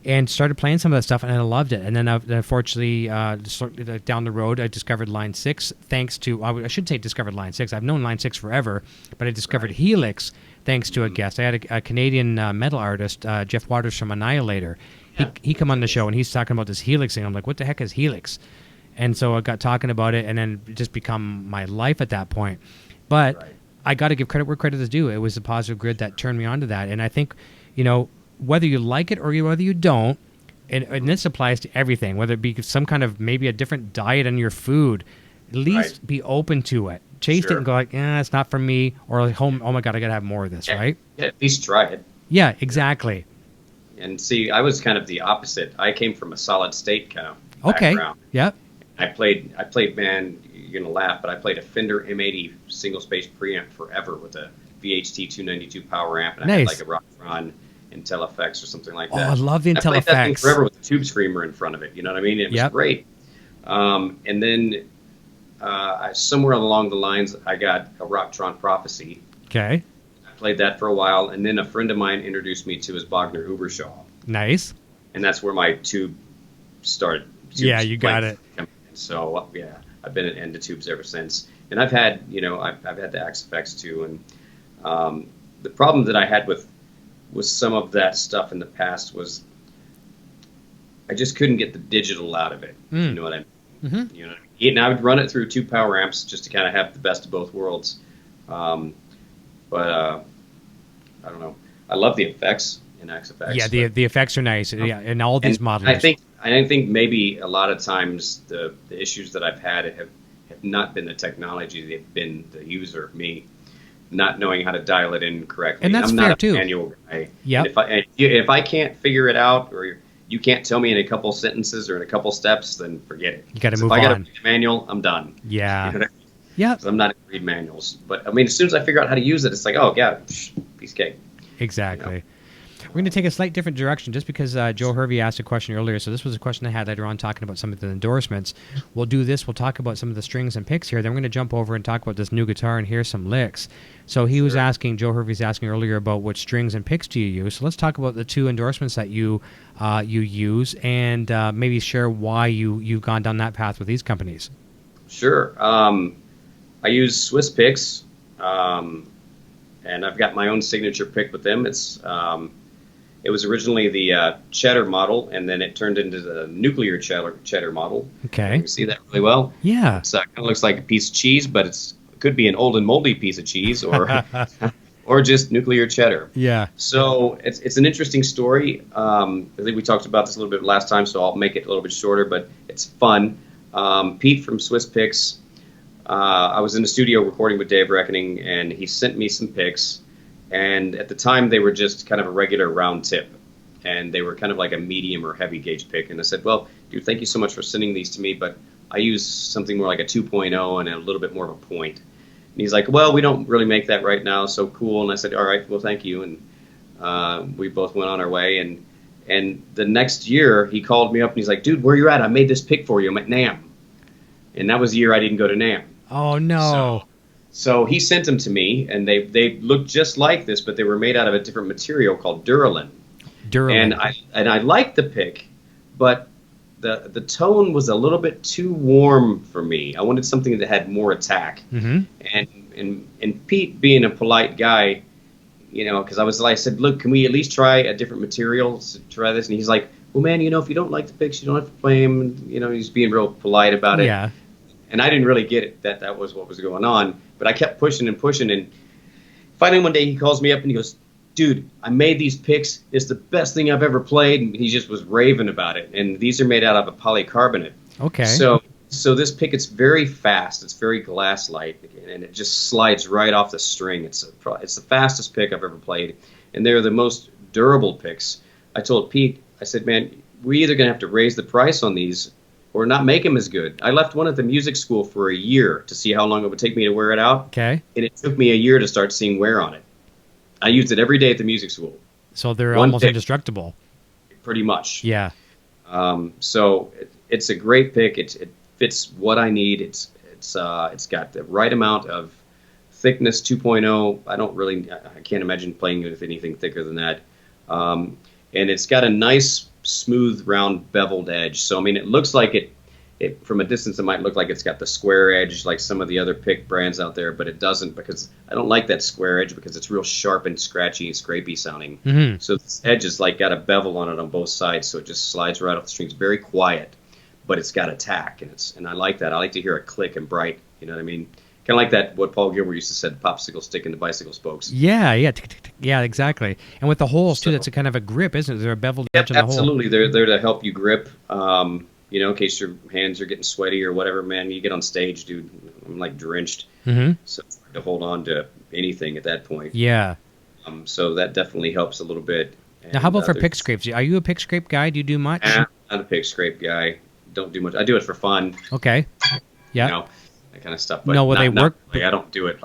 B: and started playing some of that stuff, and I loved it. And then unfortunately, down the road, I discovered Line 6, thanks to, I should say discovered Line 6. I've known Line 6 forever, but I discovered Helix thanks to a guest. I had a Canadian metal artist, Jeff Waters from Annihilator. He come on the show, and he's talking about this Helix thing. I'm like, what the heck is Helix? And so I got talking about it, and then it just become my life at that point. But I got to give credit where credit is due. It was the Positive Grid that turned me onto that. And I think, whether you like it or whether you don't, and this applies to everything, whether it be some kind of maybe a different diet on your food, at least be open to it. Taste it and go like, it's not for me, or like, oh my God, I got to have more of this, right?
C: Yeah, at least try it.
B: Yeah, exactly.
C: And see, I was kind of the opposite. I came from a solid state kind of background.
B: Yep.
C: I played, man, you're going to laugh, but I played a Fender M80 single-space preamp forever with a VHT 292 power amp, and I had like a Rockron Intel FX or something like that.
B: Oh, I love the Intel FX.
C: I played that thing forever with a tube screamer in front of it, you know what I mean? It was great. And then somewhere along the lines, I got a Rocktron Prophecy.
B: Okay.
C: Played that for a while, and then a friend of mine introduced me to his Bogner Ubershaw.
B: Nice.
C: And that's where my tube started.
B: You got it.
C: So I've been into tubes ever since. And I've had, I've had the Axe FX too. And the problem that I had with some of that stuff in the past was I just couldn't get the digital out of it. You know what I mean? Mm-hmm. You know what I mean? And I would run it through 2 power amps just to kind of have the best of both worlds. But I don't know. I love the effects in XFX.
B: Yeah, the effects are nice. Yeah, and all these models.
C: I think maybe a lot of times the issues that I've had have not been the technology; they've been the user, me, not knowing how to dial it in correctly.
B: And that's
C: I'm
B: fair
C: not a
B: too.
C: manual guy.
B: Yeah.
C: If I can't figure it out, or you can't tell me in a couple sentences or in a couple steps, then forget it.
B: You got to move
C: on. If I got
B: on.
C: to read a manual, I'm done.
B: Yeah.
C: You know what I mean?
B: Yeah.
C: I'm not going to read manuals, but I mean, as soon as I figure out how to use it, it's like, oh yeah, piece of cake.
B: Exactly. We're going to take a slight different direction just because Joe Hervey asked a question earlier. So this was a question I had later on talking about some of the endorsements. We'll do this. We'll talk about some of the strings and picks here. Then we're going to jump over and talk about this new guitar and hear some licks. So he was asking, Joe Hervey's asking earlier about what strings and picks do you use. So let's talk about the 2 endorsements that you use and maybe share why you've gone down that path with these companies.
C: Sure. I use Swiss picks, and I've got my own signature pick with them. It's It was originally the cheddar model, and then it turned into the nuclear cheddar model.
B: Okay.
C: You can see that really well.
B: Yeah.
C: It kind of looks like a piece of cheese, but it could be an old and moldy piece of cheese, or or just nuclear cheddar.
B: Yeah.
C: So it's an interesting story. I think we talked about this a little bit last time, so I'll make it a little bit shorter, but it's fun. Pete from Swiss Picks, I was in the studio recording with Dave Reckoning, and he sent me some picks. And at the time, they were just kind of a regular round tip. And they were kind of like a medium or heavy gauge pick. And I said, well, dude, thank you so much for sending these to me, but I use something more like a 2.0 and a little bit more of a point. And he's like, well, we don't really make that right now, so cool. And I said, all right, well, thank you. And we both went on our way. And the next year, he called me up, and he's like, dude, where you at? I made this pick for you. I'm at NAMM. And that was the year I didn't go to NAMM.
B: Oh, no.
C: So he sent them to me, and they looked just like this, but they were made out of a different material called Duralin. And I liked the pick, but the tone was a little bit too warm for me. I wanted something that had more attack. Mm-hmm. And Pete, being a polite guy, because I said, look, can we at least try a different material to try this? And he's like, well, man, if you don't like the picks, you don't have to play them. And, he's being real polite about it.
B: Yeah.
C: And I didn't really get it that was what was going on. But I kept pushing and pushing. And finally one day he calls me up and he goes, dude, I made these picks. It's the best thing I've ever played. And he just was raving about it. And these are made out of a polycarbonate.
B: Okay.
C: So this pick, it's very fast. It's very glass-like. And it just slides right off the string. It's the fastest pick I've ever played. And they're the most durable picks. I told Pete, I said, man, we're either going to have to raise the price on these or not make them as good. I left one at the music school for a year to see how long it would take me to wear it out.
B: Okay. And
C: it took me a year to start seeing wear on it. I used it every day at the music school.
B: So they're almost indestructible.
C: Pretty much.
B: Yeah.
C: So it's a great pick. It fits what I need. It's got the right amount of thickness, 2.0. I can't imagine playing with anything thicker than that. And it's got a nice, smooth, round, beveled edge. So, it looks like it from a distance, it might look like it's got the square edge like some of the other pick brands out there, but it doesn't, because I don't like that square edge because it's real sharp and scratchy and scrapey sounding. Mm-hmm. So this edge is got a bevel on it on both sides, so it just slides right off the strings. Very quiet, but it's got attack, and I like that. I like to hear it click and bright. You know what I mean? Kind of like that, what Paul Gilbert used to say, the popsicle stick and the bicycle spokes.
B: Yeah, exactly. And with the holes, too, that's a kind of a grip, isn't it? Is there a beveled edge on the hole?
C: Absolutely. They're there to help you grip, in case your hands are getting sweaty or whatever, man. You get on stage, dude, I'm drenched. Mm-hmm. So it's hard to hold on to anything at that point.
B: Yeah.
C: So that definitely helps a little bit.
B: Now, how about for pick scrapes? Are you a pick scrape guy? Do you do much?
C: I'm not a pick scrape guy. Don't do much. I do it for fun.
B: Okay. Yeah.
C: That kind of stuff. But
B: no, will they work?
C: I don't do it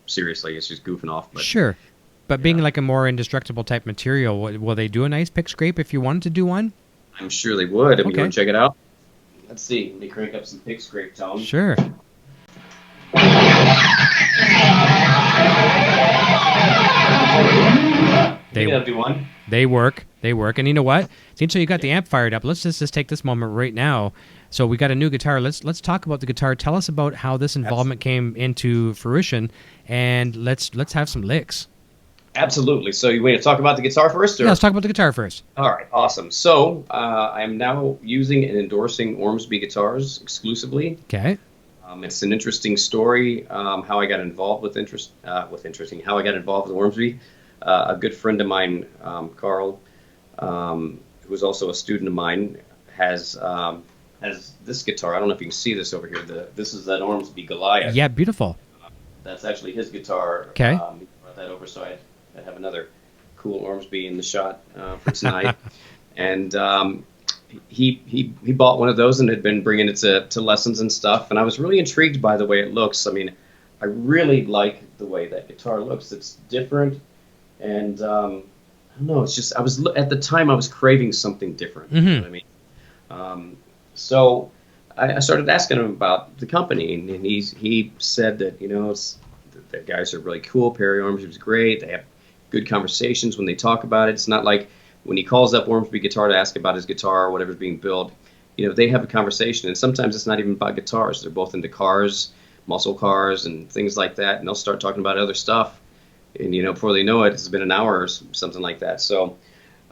C: seriously. It's just goofing off. But,
B: sure. But being like a more indestructible type material, will they do a nice pick scrape if you wanted to do one?
C: I'm sure they would. You want to check it out? Let's see. Let me crank up some pick scrape tone.
B: Sure.
C: They'll do one.
B: They work. And you know what? Since you got the amp fired up, let's just take this moment right now. So we got a new guitar. Let's talk about the guitar. Tell us about how this involvement came into fruition, and let's have some licks.
C: Absolutely. So you want to talk about the guitar first? Or?
B: Yeah, let's talk about the guitar first.
C: All right, awesome. So I am now using and endorsing Ormsby guitars exclusively.
B: Okay.
C: It's an interesting story how I got involved with how I got involved with Ormsby. A good friend of mine, Carl, who was also a student of mine, has this guitar. I don't know if you can see this over here. This is that Ormsby Goliath.
B: Yeah, beautiful.
C: That's actually his guitar.
B: Okay.
C: He brought that over, so I have another cool Ormsby in the shot for tonight. And he bought one of those and had been bringing it to lessons and stuff. And I was really intrigued by the way it looks. I really like the way that guitar looks. It's different. And I don't know. It's just at the time I was craving something different. Mm-hmm. You know what I mean? So I started asking him about the company, and he said that the guys are really cool. Perry Ormsby was great. They have good conversations when they talk about it. It's not like when he calls up Ormsby Guitar to ask about his guitar or whatever's being built. They have a conversation, and sometimes it's not even about guitars. They're both into cars, muscle cars, and things like that, and they'll start talking about other stuff. And before they know it, it's been an hour or something like that. So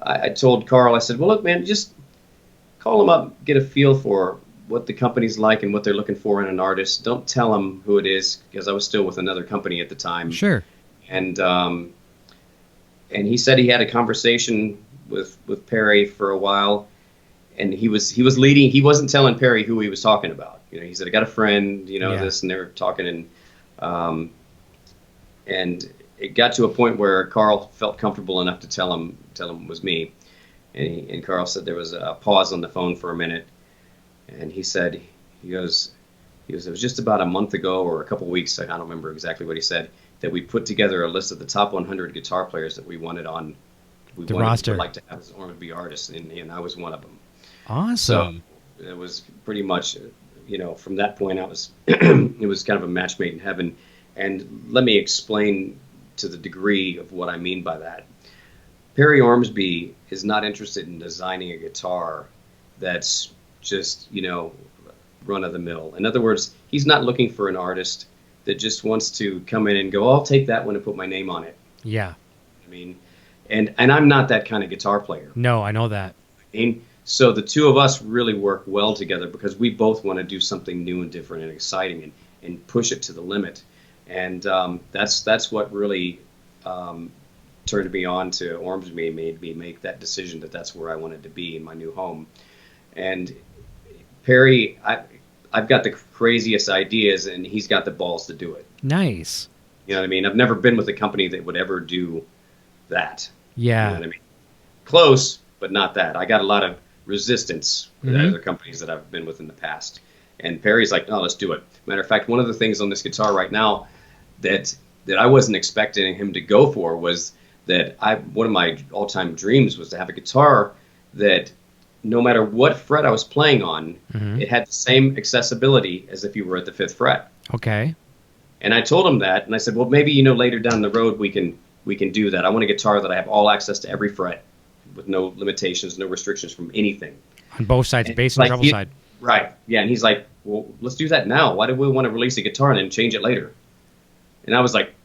C: I told Carl, I said, well, look, man, just call him up, get a feel for what the company's like and what they're looking for in an artist. Don't tell him who it is, because I was still with another company at the time.
B: Sure.
C: And he said he had a conversation with Perry for a while, and he was leading. He wasn't telling Perry who he was talking about. You know, he said, I got a friend, this, and they were talking, and it got to a point where Carl felt comfortable enough to tell him it was me. And Carl said there was a pause on the phone for a minute, and he said, he goes, it was just about a month ago or a couple weeks, I don't remember exactly what he said, that we put together a list of the top 100 guitar players that we wanted on
B: the roster.
C: Would like to have as Ormsby artists, and I was one of them.
B: Awesome.
C: So it was pretty much, from that point out, it was kind of a match made in heaven. And let me explain to the degree of what I mean by that. Perry Ormsby is not interested in designing a guitar that's just, run of the mill. In other words, he's not looking for an artist that just wants to come in and go, I'll take that one and put my name on it.
B: Yeah.
C: I mean, and I'm not that kind of guitar player.
B: No, I know that.
C: So the two of us really work well together because we both want to do something new and different and exciting and push it to the limit. And that's what really turned me on to Ormsby and made me make that decision that that's where I wanted to be in my new home. And Perry, I've got the craziest ideas, and he's got the balls to do it.
B: Nice.
C: You know what I mean? I've never been with a company that would ever do that.
B: Yeah.
C: You know what I mean? Close, but not that. I got a lot of resistance with other companies that I've been with in the past. And Perry's like, no, let's do it. Matter of fact, one of the things on this guitar right now that I wasn't expecting him to go for was that one of my all-time dreams was to have a guitar that no matter what fret I was playing on, it had the same accessibility as if you were at the 5th fret.
B: Okay.
C: And I told him that, and I said, well, maybe, later down the road we can do that. I want a guitar that I have all access to every fret with no limitations, no restrictions from anything.
B: On both sides, bass and treble side.
C: Right. Yeah, and he's like, well, let's do that now. Why do we want to release a guitar and then change it later? And I was like,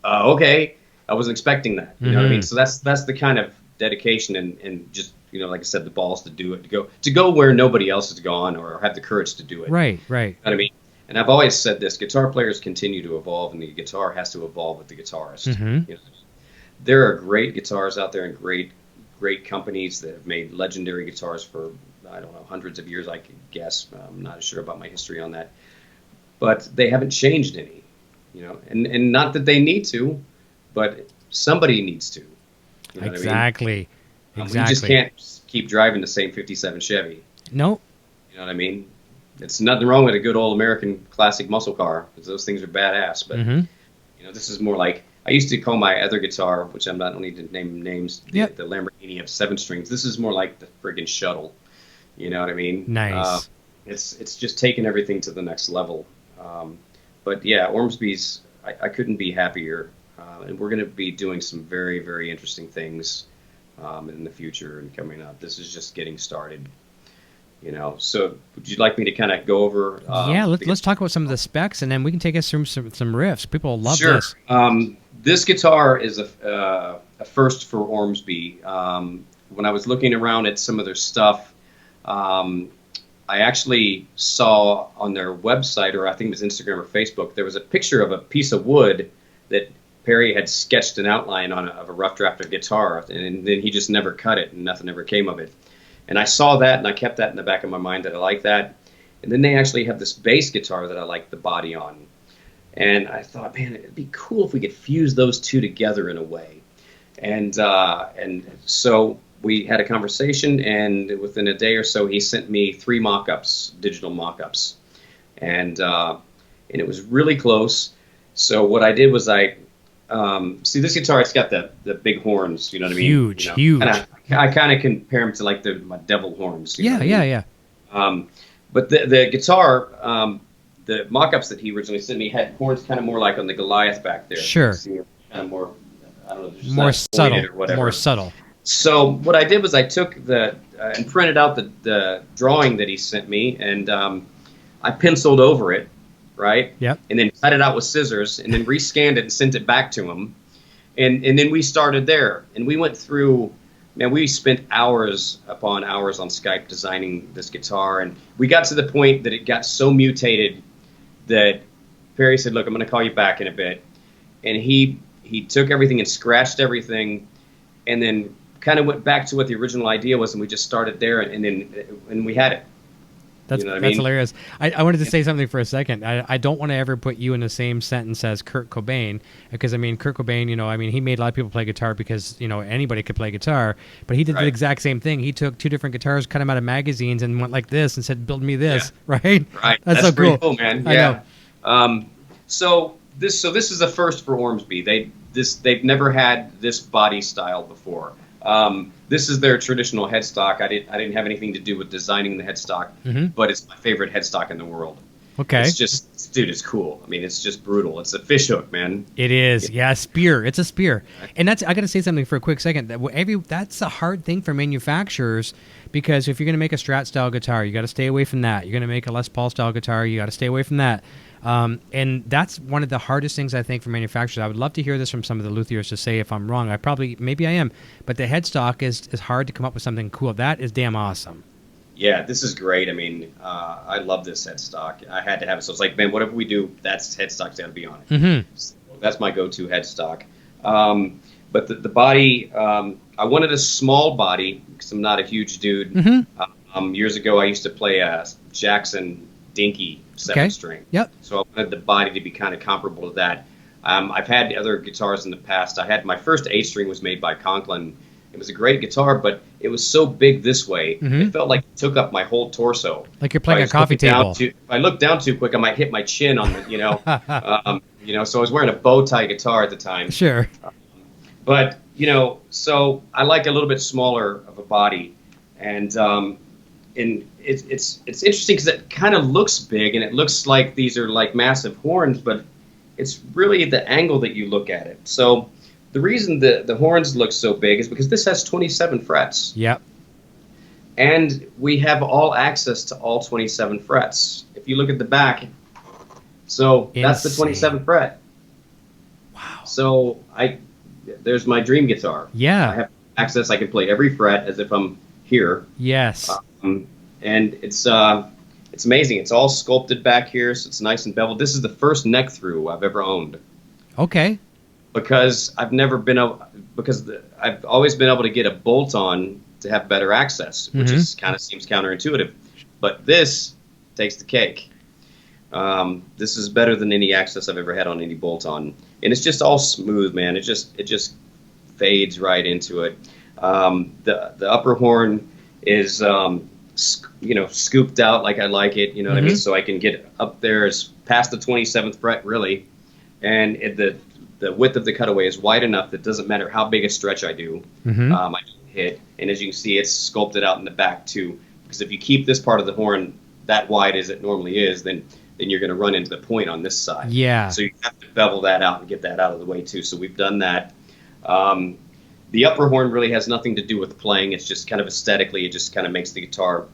C: okay. I wasn't expecting that. You know what I mean? So that's the kind of dedication and just, like I said, the balls to do it, to go where nobody else has gone or have the courage to do it.
B: Right.
C: You know what I mean? And I've always said this: guitar players continue to evolve, and the guitar has to evolve with the guitarist. There are great guitars out there and great companies that have made legendary guitars for, I don't know, hundreds of years, I could guess. I'm not sure about my history on that. But they haven't changed any, and not that they need to, but somebody needs to. You know
B: Exactly.
C: what I mean?
B: Exactly.
C: We just can't keep driving the same 57 Chevy.
B: Nope.
C: You know what I mean? It's nothing wrong with a good old American classic muscle car, because those things are badass. But this is more like, I used to call my other guitar, which I don't need to name names, the Lamborghini of 7 strings. This is more like the friggin' shuttle. You know what I mean?
B: Nice.
C: It's just taking everything to the next level. But yeah, Ormsby's, I couldn't be happier. And we're going to be doing some very, very interesting things in the future and coming up. This is just getting started. So would you like me to kind of go over?
B: Let's talk about some of the specs, and then we can take us through some riffs. People love this.
C: This guitar is a first for Ormsby. When I was looking around at some of their stuff, I actually saw on their website, or I think it was Instagram or Facebook, there was a picture of a piece of wood that Perry had sketched an outline on of a rough draft of guitar, and then he just never cut it, and nothing ever came of it. And I saw that, and I kept that in the back of my mind that I like that. And then they actually have this bass guitar that I like the body on. And I thought, man, it'd be cool if we could fuse those two together in a way. And so we had a conversation, and within a day or so, he sent me 3 mock-ups, digital mock-ups. And it was really close. So what I did was see this guitar, it's got the big horns, you know what I mean?
B: Huge, huge.
C: And I kind of compare them to like my devil horns.
B: Yeah.
C: But the guitar, the mock-ups that he originally sent me had horns kind of more like on the Goliath back there.
B: Sure.
C: Kind of more, I don't know, just
B: more subtle.
C: or whatever.
B: More subtle.
C: So what I did was I took and printed out the drawing that he sent me, and I penciled over it, right?
B: Yep.
C: And then cut it out with scissors, and then rescanned it and sent it back to him. And then we started there, and we went through man, we spent hours upon hours on Skype designing this guitar, and we got to the point that it got so mutated that Perry said, "Look, I'm going to call you back in a bit," and he took everything and scratched everything, and then kind of went back to what the original idea was, and we just started there, and we had it.
B: That's,
C: you know what
B: that's
C: I mean?
B: hilarious. I wanted to say something for a second. I don't want to ever put you in the same sentence as Kurt Cobain, because I mean, Kurt Cobain, you know, I mean, he made a lot of people play guitar because, you know, anybody could play guitar, but he did the exact same thing. He took two different guitars, cut them out of magazines, and went like this and said, "Build me this," right?
C: Right.
B: That's so
C: pretty
B: cool,
C: man.
B: I
C: know. So this is a first for Ormsby. They've never had this body style before. This is their traditional headstock. I didn't have anything to do with designing the headstock, but it's my favorite headstock in the world.
B: Okay.
C: It's just, dude, it's cool. I mean, it's just brutal. It's a fish hook, man.
B: It is. Yeah, spear. It's a spear. And I got to say something for a quick second. That's a hard thing for manufacturers, because if you're going to make a Strat style guitar, you got to stay away from that. You're going to make a Les Paul style guitar, you got to stay away from that. And that's one of the hardest things, I think, for manufacturers. I would love to hear this from some of the luthiers to say if I'm wrong. Maybe I am. But the headstock is hard to come up with something cool. That is damn awesome.
C: Yeah, this is great. I mean, I love this headstock. I had to have it. So it's like, man, whatever we do, that's headstock's got to be on it. So that's my go-to headstock. But the body, I wanted a small body because I'm not a huge dude. Years ago, I used to play a Jackson Dinky 7-string.
B: Yep.
C: So I wanted the body to be kind of comparable to that. I've had other guitars in the past. I had my first 8-string was made by Conklin. It was a great guitar, but it was so big this way, it felt like it took up my whole torso.
B: Like you're playing a coffee table.
C: If I looked down too quick, I might hit my chin on the, you know. So I was wearing a bow tie guitar at the time.
B: Sure.
C: But, you know, so I like a little bit smaller of a body. And it's interesting because it kind of looks big, and it looks like these are like massive horns, but it's really the angle that you look at it. So the reason the horns look so big is because this has 27 frets.
B: Yep.
C: And we have all access to all 27 frets. If you look at the back, so that's the 27th fret.
B: Wow.
C: So there's my dream guitar.
B: Yeah.
C: I have access. I can play every fret as if I'm here.
B: Yes.
C: And it's amazing. It's all sculpted back here, so it's nice and beveled. This is the first neck through I've ever owned.
B: Okay.
C: Because I've always been able to get a bolt on to have better access, which is kind of seems counterintuitive. But this takes the cake. This is better than any access I've ever had on any bolt on, and it's just all smooth, man. It just fades right into it. The upper horn is scooped out like I like it, you know what I mean? So I can get up there as past the 27th fret, really, and the width of the cutaway is wide enough that it doesn't matter how big a stretch I do, I don't hit. And as you can see, it's sculpted out in the back too, because if you keep this part of the horn that wide as it normally is, then you're going to run into the point on this side.
B: Yeah.
C: So you have to bevel that out and get that out of the way too. So we've done that. The upper horn really has nothing to do with playing. It's just kind of aesthetically, it just kind of makes the guitar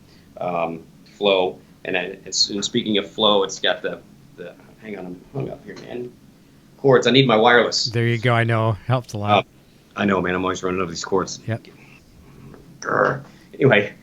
C: flow. And speaking of flow, it's got the hang on, I'm hung up here, man. Cords. I need my wireless.
B: There you go. I know. Helps a lot.
C: I know, man. I'm always running over these cords.
B: Yep.
C: Grr. Anyway,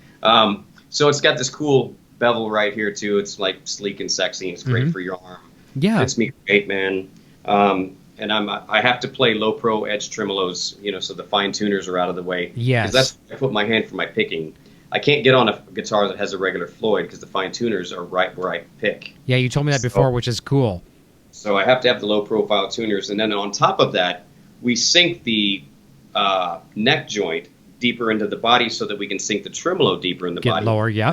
C: so it's got this cool bevel right here too. It's like sleek and sexy, and it's great for your arm.
B: Yeah.
C: Fits me great, man. And I have to play low pro edge tremolos, so the fine tuners are out of the way.
B: Yes.
C: Because that's where I put my hand for my picking. I can't get on a guitar that has a regular Floyd because the fine tuners are right where I pick.
B: Yeah, you told me that before, which is cool.
C: So I have to have the low profile tuners, and then on top of that, we sink the neck joint deeper into the body so that we can sink the tremolo deeper in the body.
B: Get lower, yeah.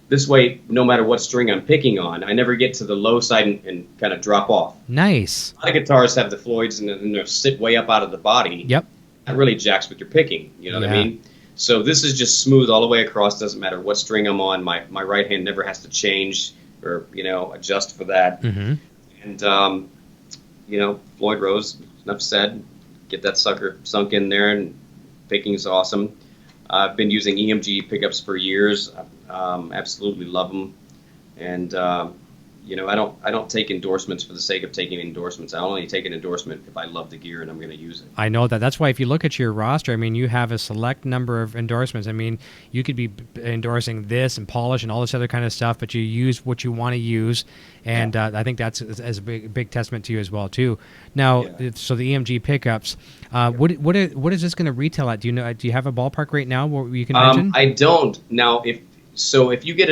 C: This way, no matter what string I'm picking on, I never get to the low side and kind of drop off.
B: Nice.
C: A lot of guitars have the Floyds and they sit way up out of the body.
B: Yep.
C: That really jacks with your picking, you know what I mean? So this is just smooth all the way across. Doesn't matter what string I'm on. My right hand never has to change or, adjust for that. And, Floyd Rose, enough said. Get that sucker sunk in there, and picking is awesome. I've been using EMG pickups for years. Absolutely love them. And, I don't take endorsements for the sake of taking endorsements. I only take an endorsement if I love the gear and I'm going to use it.
B: I know that. That's why if you look at your roster, I mean, you have a select number of endorsements. I mean, you could be endorsing this and polish and all this other kind of stuff, but you use what you want to use, and I think that's as a big testament to you as well too. Now, so the EMG pickups, what is this going to retail at? Do you know? Do you have a ballpark right now where you can mention?
C: I don't. Now, if you get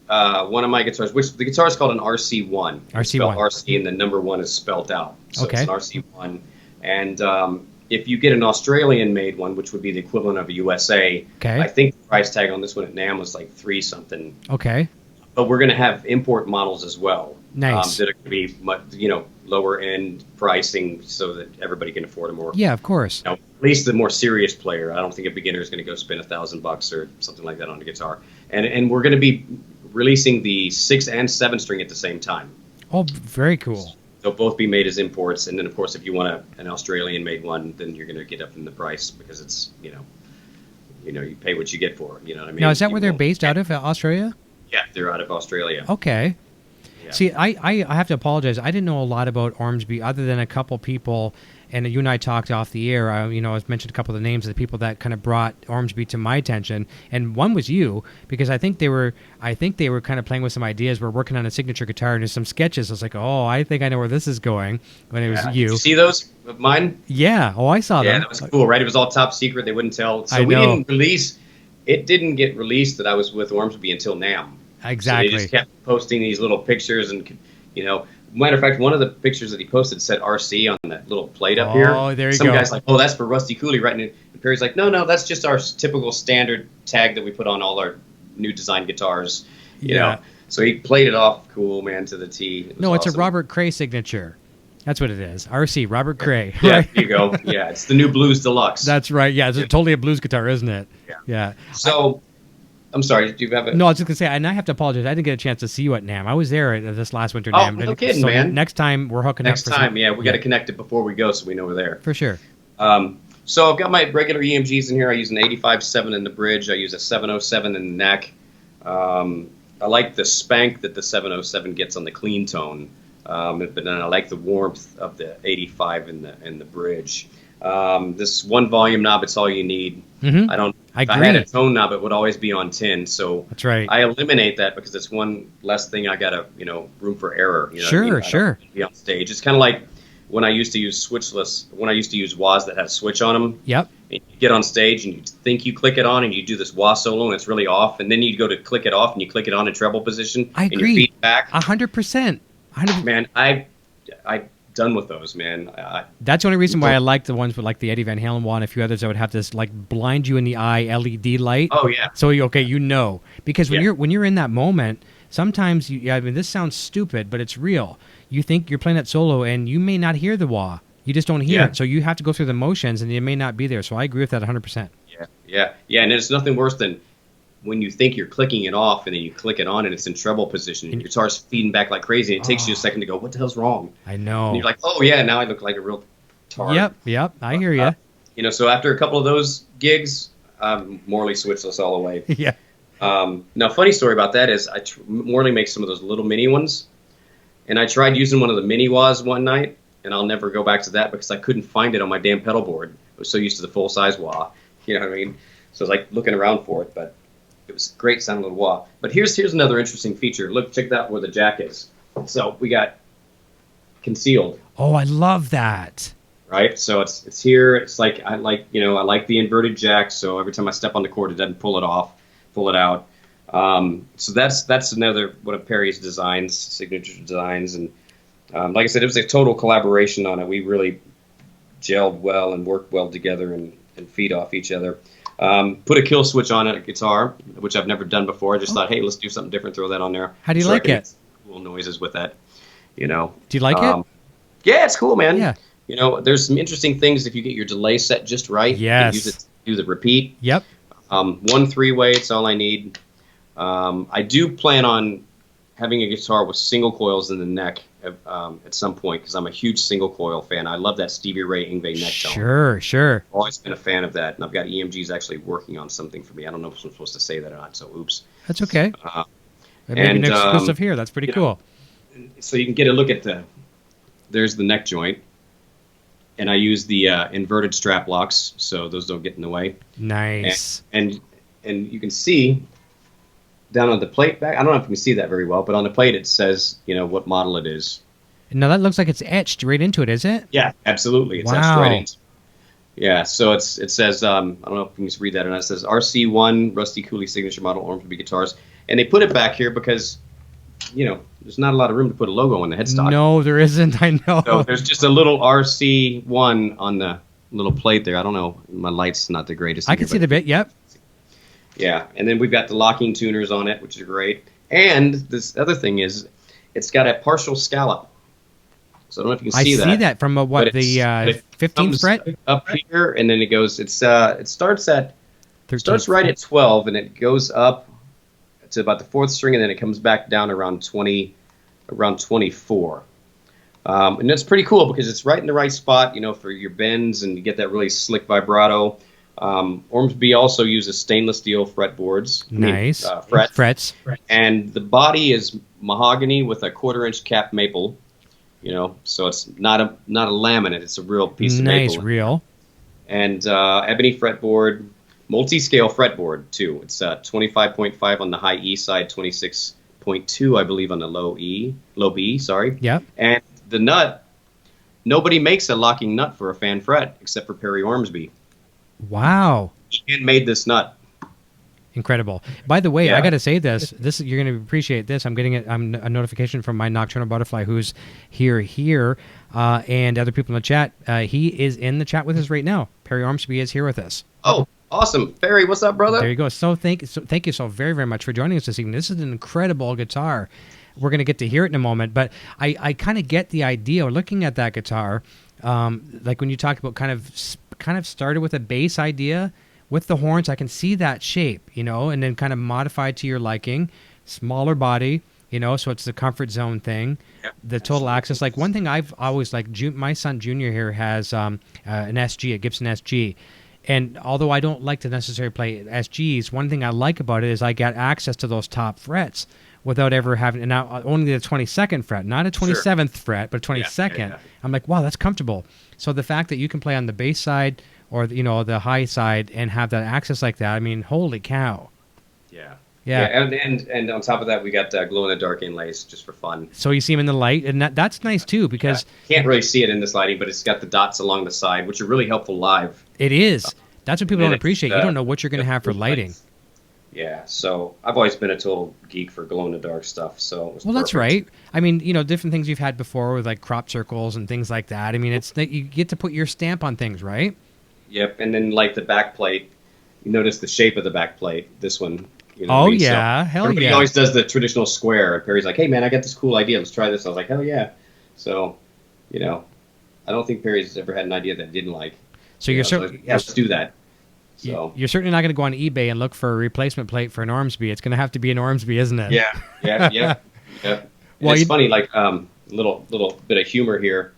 C: one of my guitars, which the guitar is called an RC1.
B: RC1.
C: RC and the number 1 is spelled out. So
B: okay.
C: It's an RC1. And if you get an Australian-made one, which would be the equivalent of a USA,
B: okay.
C: I think the price tag on this one at NAMM was like $3 something.
B: Okay.
C: But we're going to have import models as well.
B: Nice.
C: That are going to be much, lower end pricing so that everybody can afford them more.
B: Yeah, of course.
C: At least the more serious player. I don't think a beginner is going to go spend $1,000 or something like that on a guitar. And we're going to be releasing the 6 and 7 string at the same time.
B: Oh, very cool.
C: They'll both be made as imports, and then of course if you want an Australian-made one, then you're going to get up in the price because it's you pay what you get for it. You know what I mean?
B: Now, is that where they're based out of, Australia?
C: Yeah, they're out of Australia.
B: Okay. Yeah. See, I have to apologize. I didn't know a lot about Ormsby other than a couple people. And you and I talked off the air. I mentioned a couple of the names of the people that kind of brought Ormsby to my attention, and one was you, because I think they were kind of playing with some ideas. We're working on a signature guitar and there's some sketches. I was like, oh, I think I know where this is going. When it was you.
C: Did you see those of mine?
B: Yeah. Oh, I saw them.
C: Yeah, that was cool, right? It was all top secret. They wouldn't tell. So
B: I know.
C: It didn't get released that I was with Ormsby until NAMM.
B: Exactly.
C: So they just kept posting these little pictures, and matter of fact, one of the pictures that he posted said RC on that little plate up here.
B: Oh, there you go.
C: Some guy's like, oh, that's for Rusty Cooley, right? And Perry's like, no, that's just our typical standard tag that we put on all our new design guitars. You know. So he played it off cool, man, to the T.
B: No, it's
C: awesome.
B: a Robert Cray signature. That's what it is. RC, Robert Cray.
C: Yeah,
B: right?
C: there you go. Yeah, it's the new Blues Deluxe.
B: That's right. Yeah, it's totally a blues guitar, isn't it? Yeah.
C: So, I'm sorry, did you have
B: No, I was just going to say, and I have to apologize. I didn't get a chance to see you at NAMM. I was there at this last winter NAMM.
C: No kidding,
B: so
C: man.
B: Next time, we're hooking up.
C: Next time, we got to connect it before we go so we know we're there.
B: For sure.
C: So I've got my regular EMGs in here. I use an 85-7 in the bridge. I use a 707 in the neck. I like the spank that the 707 gets on the clean tone, but then I like the warmth of the 85 in the bridge. This one volume knob, it's all you need.
B: Mm-hmm.
C: If I had a tone knob, it would always be on 10. So
B: that's right.
C: I eliminate that because it's one less thing I got room for error.
B: Sure.
C: Be on stage. It's kind of like when I used to use switchless. When I used to use wahs that had a switch on them.
B: Yep.
C: And you get on stage and you think you click it on and you do this wah solo and it's really off, and then you go to click it off and you click it on in treble position.
B: I agree.
C: And your feet back.
B: 100%.
C: Man, I done with those, man.
B: That's the only reason why I like the ones with like the Eddie Van Halen one, a few others that would have this like blind you in the eye LED light.
C: Oh yeah.
B: So because when you're in that moment, sometimes this sounds stupid, but it's real. You think you're playing that solo and you may not hear the wah. You just don't hear it. So you have to go through the motions and it may not be there. So I agree with that 100%.
C: Yeah. And it's nothing worse than when you think you're clicking it off and then you click it on and it's in treble position and your guitar's feeding back like crazy and it takes you a second to go, what the hell's wrong?
B: I know.
C: And you're like, oh yeah, now I look like a real tard.
B: Yep, I hear you.
C: So after a couple of those gigs, I'm Morley switchless all the way.
B: Yeah.
C: Now, funny story about that is Morley makes some of those little mini ones, and I tried using one of the mini wahs one night, and I'll never go back to that because I couldn't find it on my damn pedal board. I was so used to the full-size wah, you know what I mean? So I was like looking around for it, but it was great sounding little wah. But here's another interesting feature. Look, check that where the jack is. So we got concealed.
B: Oh, I love that.
C: Right, so it's here. It's like I like the inverted jack. So every time I step on the chord, it doesn't pull it out. So that's another one of Perry's designs, signature designs, and like I said, it was a total collaboration on it. We really gelled well and worked well together and feed off each other. Put a kill switch on a guitar, which I've never done before. I just thought, hey, let's do something different. Throw that on there.
B: How do you like it?
C: Cool noises with that. Do
B: you like it?
C: Yeah, it's cool, man.
B: Yeah.
C: There's some interesting things if you get your delay set just right.
B: Yes.
C: You use it to do the repeat.
B: Yep.
C: 1 3-way, it's all I need. I do plan on having a guitar with single coils in the neck at some point because I'm a huge single coil fan. I love that Stevie Ray Yngwie neck tone. Sure. I've always been a fan of that, and I've got EMGs actually working on something for me. I don't know if I'm supposed to say that or not, so oops.
B: That's okay. Maybe an exclusive here. That's pretty cool.
C: so you can get a look at there's the neck joint. And I use the inverted strap locks, so those don't get in the way.
B: Nice.
C: And you can see down on the plate back, I don't know if you can see that very well, but on the plate it says, what model it is.
B: Now that looks like it's etched right into it, is it?
C: Yeah, absolutely. It's etched right into it. Yeah, so it says, I don't know if you can read that or not. It says RC1 Rusty Cooley signature model Ormsby guitars. And they put it back here because, there's not a lot of room to put a logo on the headstock.
B: No, there isn't. I know.
C: So there's just a little RC1 on the little plate there. I don't know. My light's not the greatest.
B: I can see the bit. Yep.
C: Yeah, and then we've got the locking tuners on it, which is great. And this other thing is, it's got a partial scallop. So I don't know if you can see that.
B: I see that from the 15th fret
C: up here, and then it goes. It starts right at 12, and it goes up to about the 4th string, and then it comes back down around 24. And that's pretty cool because it's right in the right spot, for your bends, and you get that really slick vibrato. Ormsby also uses stainless steel fretboards.
B: Nice.
C: Frets. And the body is mahogany with a 1/4-inch cap maple. So it's not a laminate; it's a real piece of maple.
B: Nice, real.
C: And ebony fretboard. Multi-scale fretboard, too. It's 25.5 on the high E side, 26.2, I believe, on the low B, sorry.
B: Yep.
C: And the nut, nobody makes a locking nut for a fan fret except for Perry Ormsby.
B: Wow.
C: He handmade this nut.
B: Incredible. By the way,
C: Yeah.
B: I got to say this. You're going to appreciate this. I'm getting a notification from my nocturnal butterfly, who's here, and other people in the chat. He is in the chat with us right now. Perry Ormsby is here with us.
C: Oh, awesome. Perry, what's up, brother?
B: There you go. So thank you so very, very much for joining us this evening. This is an incredible guitar. We're going to get to hear it in a moment, but I kind of get the idea, looking at that guitar, like when you talked about kind of started with a bass idea with the horns. I can see that shape, and then kind of modified to your liking. Smaller body, so it's the comfort zone thing.
C: Yep.
B: The total access. Like one thing I've always liked, my son Junior here has an SG, a Gibson SG. And although I don't like to necessarily play SGs, one thing I like about it is I get access to those top frets without ever having, and now only the 22nd fret, not a 27th fret, but 22nd. Yeah. I'm like, wow, that's comfortable. So the fact that you can play on the bass side or the high side and have that access like that, I mean, holy cow.
C: Yeah, and on top of that, we got glow in the dark inlays just for fun.
B: So you see them in the light, and that's nice too because
C: can't really see it in this lighting, but it's got the dots along the side, which are really helpful live.
B: It is. That's what people don't appreciate. You don't know what you're going to have for lighting.
C: Yeah, so I've always been a total geek for glow in the dark stuff. So it was
B: that's right. I mean, different things you've had before with like crop circles and things like that. I mean, it's you get to put your stamp on things, right?
C: Yep, and then like the back plate, you notice the shape of the back plate. This one.
B: Hell yeah.
C: Everybody always does the traditional square. And Perry's like, hey, man, I got this cool idea. Let's try this. I was like, hell yeah. So, I don't think Perry's ever had an idea that he didn't like.
B: So you're certainly...
C: Yeah, let's do that. So
B: you're certainly not going to go on eBay and look for a replacement plate for an Ormsby. It's going to have to be an Ormsby, isn't it?
C: Yeah. Well, it's funny, like, little bit of humor here.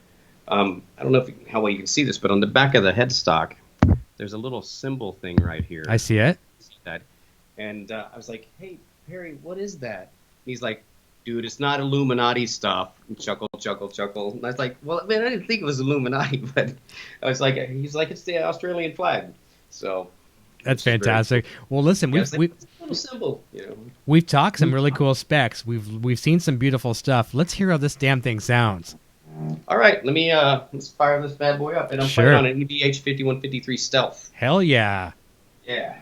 C: I don't know how well you can see this, but on the back of the headstock, there's a little symbol thing right here.
B: I see it.
C: See that? And I was like, hey, Perry, what is that? And he's like, dude, it's not Illuminati stuff. And chuckle. And I was like, well, man, I didn't think it was Illuminati, but he's like, it's the Australian flag. So
B: that's fantastic. Well, listen,
C: it's a little symbol.
B: We've talked some really cool specs. We've seen some beautiful stuff. Let's hear how this damn thing sounds.
C: All right, let's fire this bad boy up, and I'm playing on an EVH 5153 Stealth.
B: Hell yeah.
C: Yeah.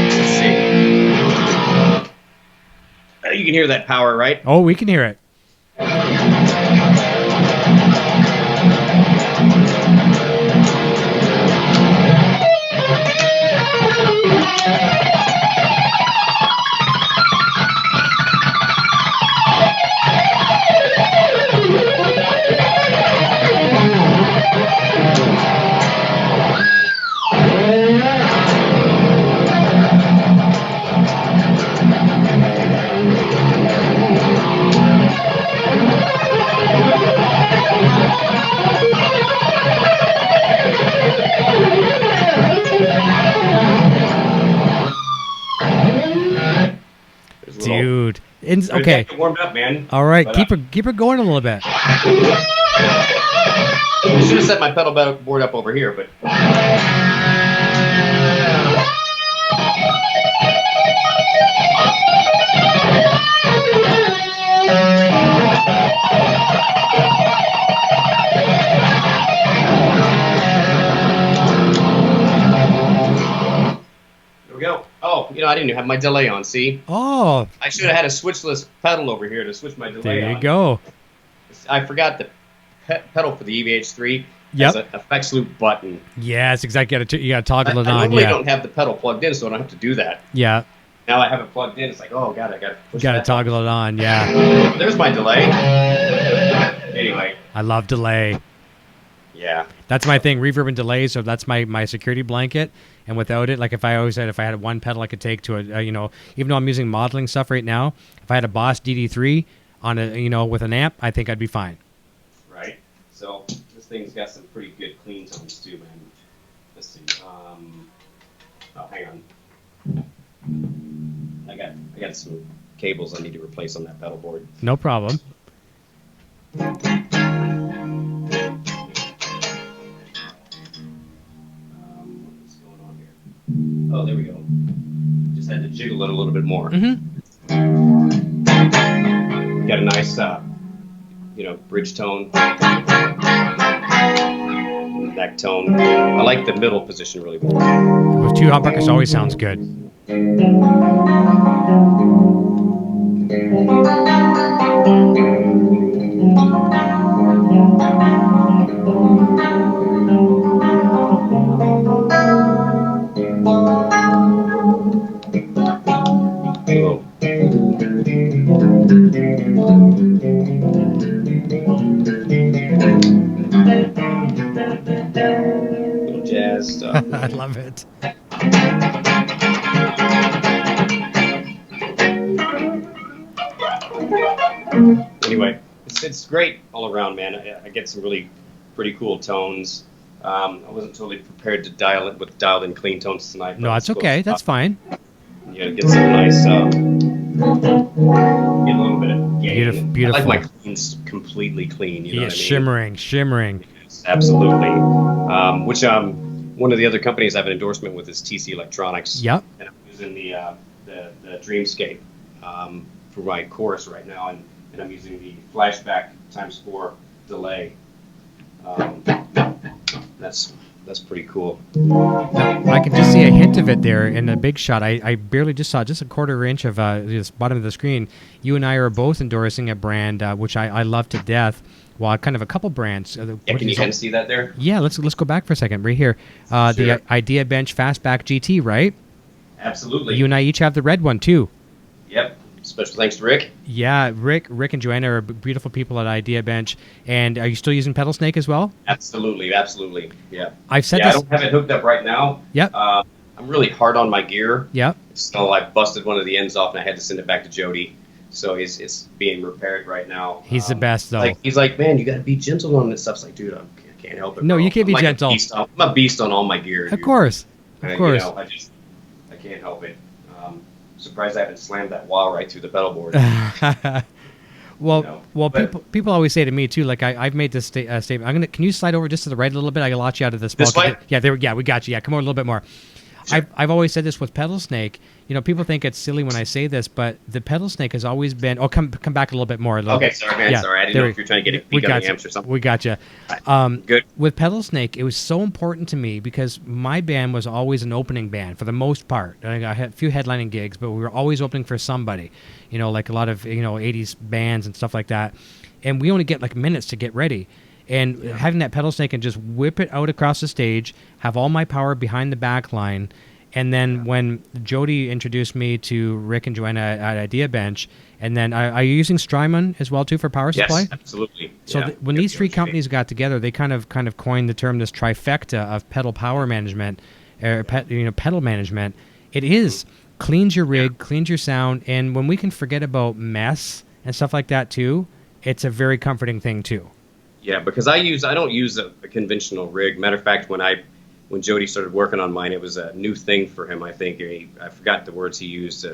C: Let's see. You can hear that power, right?
B: Oh, we can hear it. Okay.
C: Get warmed up, man.
B: All right,
C: But,
B: keep her going a little bit.
C: I should have set my pedal board up over here, but. We go. Oh, I didn't even have my delay on, see?
B: Oh.
C: I should have had a switchless pedal over here to switch my delay
B: There you
C: on.
B: go.
C: I forgot the pedal for the EVH3
B: Yep.
C: has an effects loop button.
B: Yes, exactly. You got to toggle it
C: I
B: on.
C: normally
B: Yeah.
C: don't have the pedal plugged in, so I don't have to do that.
B: Yeah.
C: Now I have it plugged in. It's like, oh, God, I got to push
B: Got to
C: that
B: toggle it on. Yeah.
C: button. There's my delay. Anyway.
B: I love delay.
C: Yeah.
B: That's my thing, reverb and delay. So that's my security blanket. And without it, like if I had one pedal I could take to even though I'm using modeling stuff right now, if I had a Boss DD3 on with an amp, I think I'd be fine.
C: Right. So this thing's got some pretty good clean tones too, man. Let's see. Hang on. I got some cables I need to replace on that pedal board.
B: No problem.
C: Oh, there we go. Just had to jiggle it a little bit more.
B: Mm-hmm.
C: Got a nice, bridge tone. Neck tone. I like the middle position really well.
B: With two humbuckers always sounds good.
C: Little jazz stuff.
B: I love it.
C: Anyway, it's great all around, man. I get some really pretty cool tones. I wasn't totally prepared to dial in clean tones tonight.
B: No, that's okay. That's fine.
C: Get some nice, get a little bit of gain.
B: Beautiful.
C: I like my cleans completely clean. You know what I mean?
B: Shimmering.
C: Absolutely. Which one of the other companies I have an endorsement with is TC Electronics.
B: Yep.
C: And I'm using the Dreamscape for my chorus right now, and I'm using the flashback ×4 delay. That's pretty cool.
B: I can just see a hint of it there in the big shot. I barely just saw just a quarter inch of this bottom of the screen. You and I are both endorsing a brand which I love to death. Well, kind of a couple brands.
C: Can you kind of see that there?
B: Yeah, let's go back for a second. Right here,
C: Sure.
B: the Idea Bench Fastback GT, right?
C: Absolutely.
B: You and I each have the red one too.
C: Yep. Special thanks to Rick.
B: Yeah, Rick and Joanna are beautiful people at Idea Bench. And are you still using Pedal Snake as well?
C: Absolutely. Yeah.
B: I've said
C: I
B: this.
C: don't have it hooked up right now.
B: Yep.
C: I'm really hard on my gear.
B: Yep.
C: So I busted one of the ends off and I had to send it back to Jody. So it's being repaired right now.
B: He's the best though.
C: He's like, man, you got to be gentle on this stuff. It's like, dude, I can't help it.
B: No,
C: bro.
B: you can't be
C: I'm
B: gentle.
C: I'm a beast on all my gear.
B: Of
C: dude.
B: course. Of
C: And,
B: course.
C: I can't help it. Surprised I haven't slammed that wall right through the pedal board.
B: Well, people always say to me too. Like I've made this statement. Can you slide over just to the right a little bit? I can launch you out of this.
C: This way?
B: Yeah, we got you. Yeah, come over a little bit more. Sure. I've always said this with Pedal Snake. People think it's silly when I say this, but the Pedal Snake has always been. Oh, come back a little bit more.
C: Okay, sorry, man. Yeah, sorry, I didn't know if you're trying to get it on the amps or something.
B: We got you.
C: Good.
B: With Pedal Snake, it was so important to me because my band was always an opening band for the most part. I had a few headlining gigs, but we were always opening for somebody. Like a lot of 80s bands and stuff like that, and we only get like minutes to get ready. And having that Pedal Snake and just whip it out across the stage, have all my power behind the back line. And then when Jody introduced me to Rick and Joanna at Idea Bench, and then are you using Strymon as well too for power supply?
C: Yes, absolutely.
B: So when these three companies got together, they kind of coined the term this trifecta of pedal power management, pedal management. It is cleans your rig, cleans your sound, and when we can forget about mess and stuff like that too, it's a very comforting thing too.
C: Yeah, because I don't use a conventional rig. Matter of fact, when Jody started working on mine, it was a new thing for him. I think I forgot the words he used.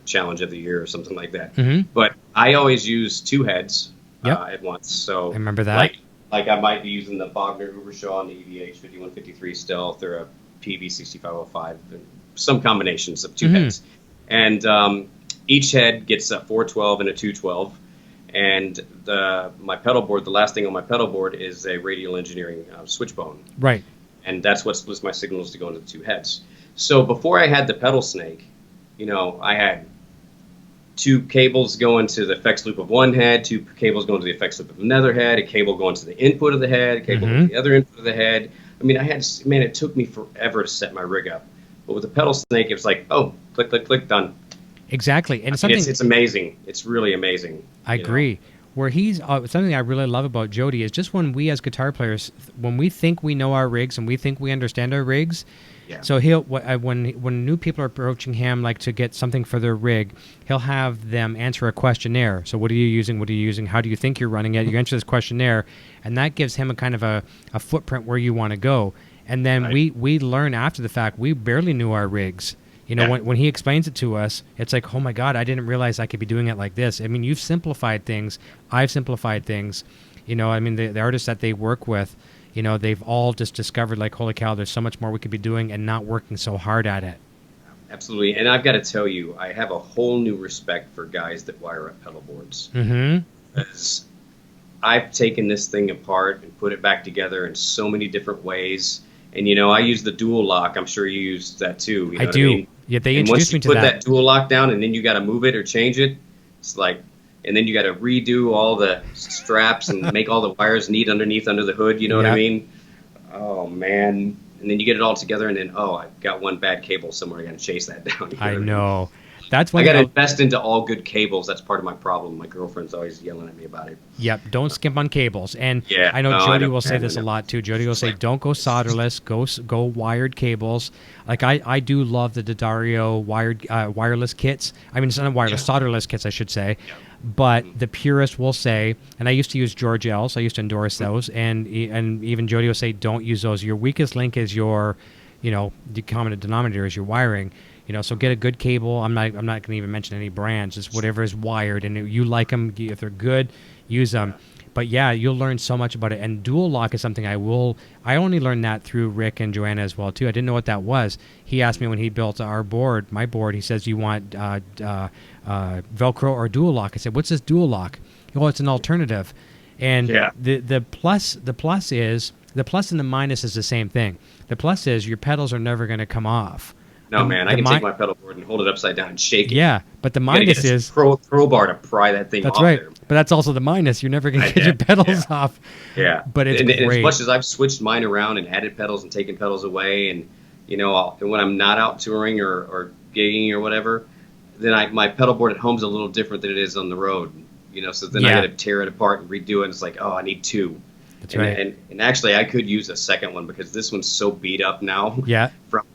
C: challenge of the year or something like that.
B: Mm-hmm.
C: But I always use 2 heads
B: Yep.
C: at once. So
B: I remember that.
C: Like I might be using the Bogner Ubershaw and the EVH 5153 Stealth or a PB 6505, some combinations of 2
B: Mm-hmm.
C: heads. And each head gets a 412 and a 212. And my pedal board, the last thing on my pedal board is a Radial Engineering switch bone.
B: Right.
C: And that's what splits my signals to go into the 2 heads. So before I had the pedal snake, I had 2 cables going to the effects loop of one head, 2 cables going to the effects loop of another head, a cable going to the input of the head, a cable
B: Mm-hmm.
C: to the other input of the head. I mean, it took me forever to set my rig up. But with the pedal snake, it was like, oh, click, click, click, done.
B: Exactly. And
C: It's amazing. It's really amazing.
B: I agree. Where he's something I really love about Jody is just when we as guitar players, when we think we know our rigs and we think we understand our rigs.
C: Yeah.
B: So when new people are approaching him like to get something for their rig, he'll have them answer a questionnaire. So what are you using? What are you using? How do you think you're running it? You answer this questionnaire, and that gives him a kind of a footprint where you want to go. And then
C: Right.
B: we learn after the fact we barely knew our rigs. When he explains it to us, it's like, oh my God, I didn't realize I could be doing it like this. I mean, you've simplified things. I've simplified things. I mean, the artists that they work with, they've all just discovered like, holy cow, there's so much more we could be doing and not working so hard at it.
C: Absolutely. And I've got to tell you, I have a whole new respect for guys that wire up pedal boards.
B: Mm-hmm.
C: Because I've taken this thing apart and put it back together in so many different ways. And, I use the dual lock. I'm sure you use that too.
B: I do. I mean? Yeah, they introduced me to
C: that. Once you put
B: that
C: dual lock down and then you got to move it or change it, it's like, and then you got to redo all the straps and make all the wires neat under the hood. You know what I mean? Oh, man. And then you get it all together and then, I've got one bad cable somewhere. I got to chase that down.
B: I know. That's when
C: I got to invest into all good cables. That's part of my problem. My girlfriend's always yelling at me about it.
B: Yep, don't skimp on cables. And
C: yeah,
B: I know Jody will say this a lot too. Jody will say, don't go solderless, go wired cables. Like I do love the Theriault wireless kits. I mean, it's not wireless, solderless kits, I should say.
C: Yeah.
B: But the purist will say, and I used to use George L's, I used to endorse those, and even Jody will say, don't use those. Your weakest link is your, the common denominator is your wiring. So get a good cable. I'm not going to even mention any brands. Just whatever is wired, and you like them. If they're good, use them. But yeah, you'll learn so much about it. And dual lock is something I only learned that through Rick and Joanna as well too. I didn't know what that was. He asked me when he built my board. He says, "You want Velcro or dual lock?" I said, "What's this dual lock?" Well, it's an alternative. And the plus and the minus is the same thing. The plus is your pedals are never going to come off.
C: No, man, I can take my pedal board and hold it upside down and shake it.
B: Yeah, but the minus is
C: crowbar to pry that thing off.
B: That's right.
C: There.
B: But that's also the minus. You're never going to get your pedals off.
C: Yeah.
B: But it's great.
C: And as much as I've switched mine around and added pedals and taken pedals away, and when I'm not out touring or gigging or whatever, then my pedal board at home is a little different than it is on the road. So then I got to tear it apart and redo it. And it's like, I need 2.
B: That's right.
C: And actually, I could use a second one because this one's so beat up now.
B: Yeah.
C: From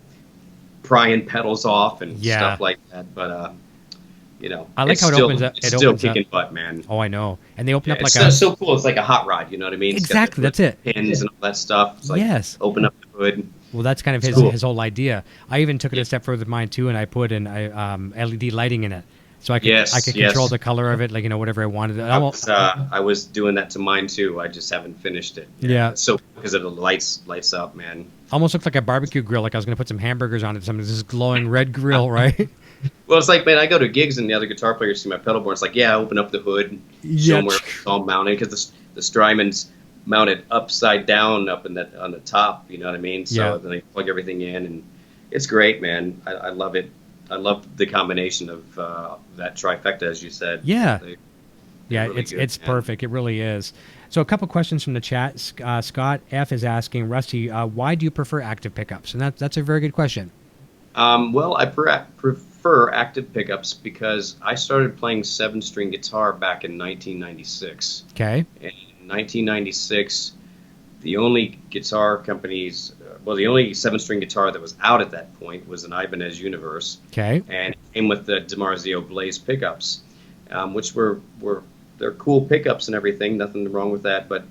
C: prying pedals off and stuff like that, but
B: I like how it opens up.
C: It's still kicking butt, man.
B: Oh, I know. And they open up like
C: it's so cool. It's like a hot rod, you know what I mean?
B: Exactly, that's it.
C: Pins and all that stuff. It's like open up the hood.
B: Well, that's kind of his whole idea. I even took it a step further with mine too, and I put in LED lighting in it, so I could control the color of it, like whatever I wanted.
C: I was doing that to mine too. I just haven't finished it.
B: Yeah.
C: So because of the lights up, man.
B: Almost looked like a barbecue grill, like I was going to put some hamburgers on it. This glowing red grill, right?
C: Well, it's like, man, I go to gigs and the other guitar players see my pedal board. It's like, open up the hood, and show them where it's all mounted, because the Strymon's mounted upside down up on the top. You know what I mean? So then I plug everything in, and it's great, man. I love it. I love the combination of that trifecta, as you said.
B: Yeah.
C: Really
B: it's perfect. It really is. So a couple questions from the chat. Scott F is asking, Rusty, why do you prefer active pickups? And that's a very good question.
C: Well, I prefer active pickups because I started playing 7-string guitar back in 1996.
B: Okay.
C: And in 1996, the only guitar companies, the only 7-string guitar that was out at that point was an Ibanez Universe.
B: Okay.
C: And it came with the DiMarzio Blaze pickups, which they're cool pickups and everything. Nothing wrong with that. But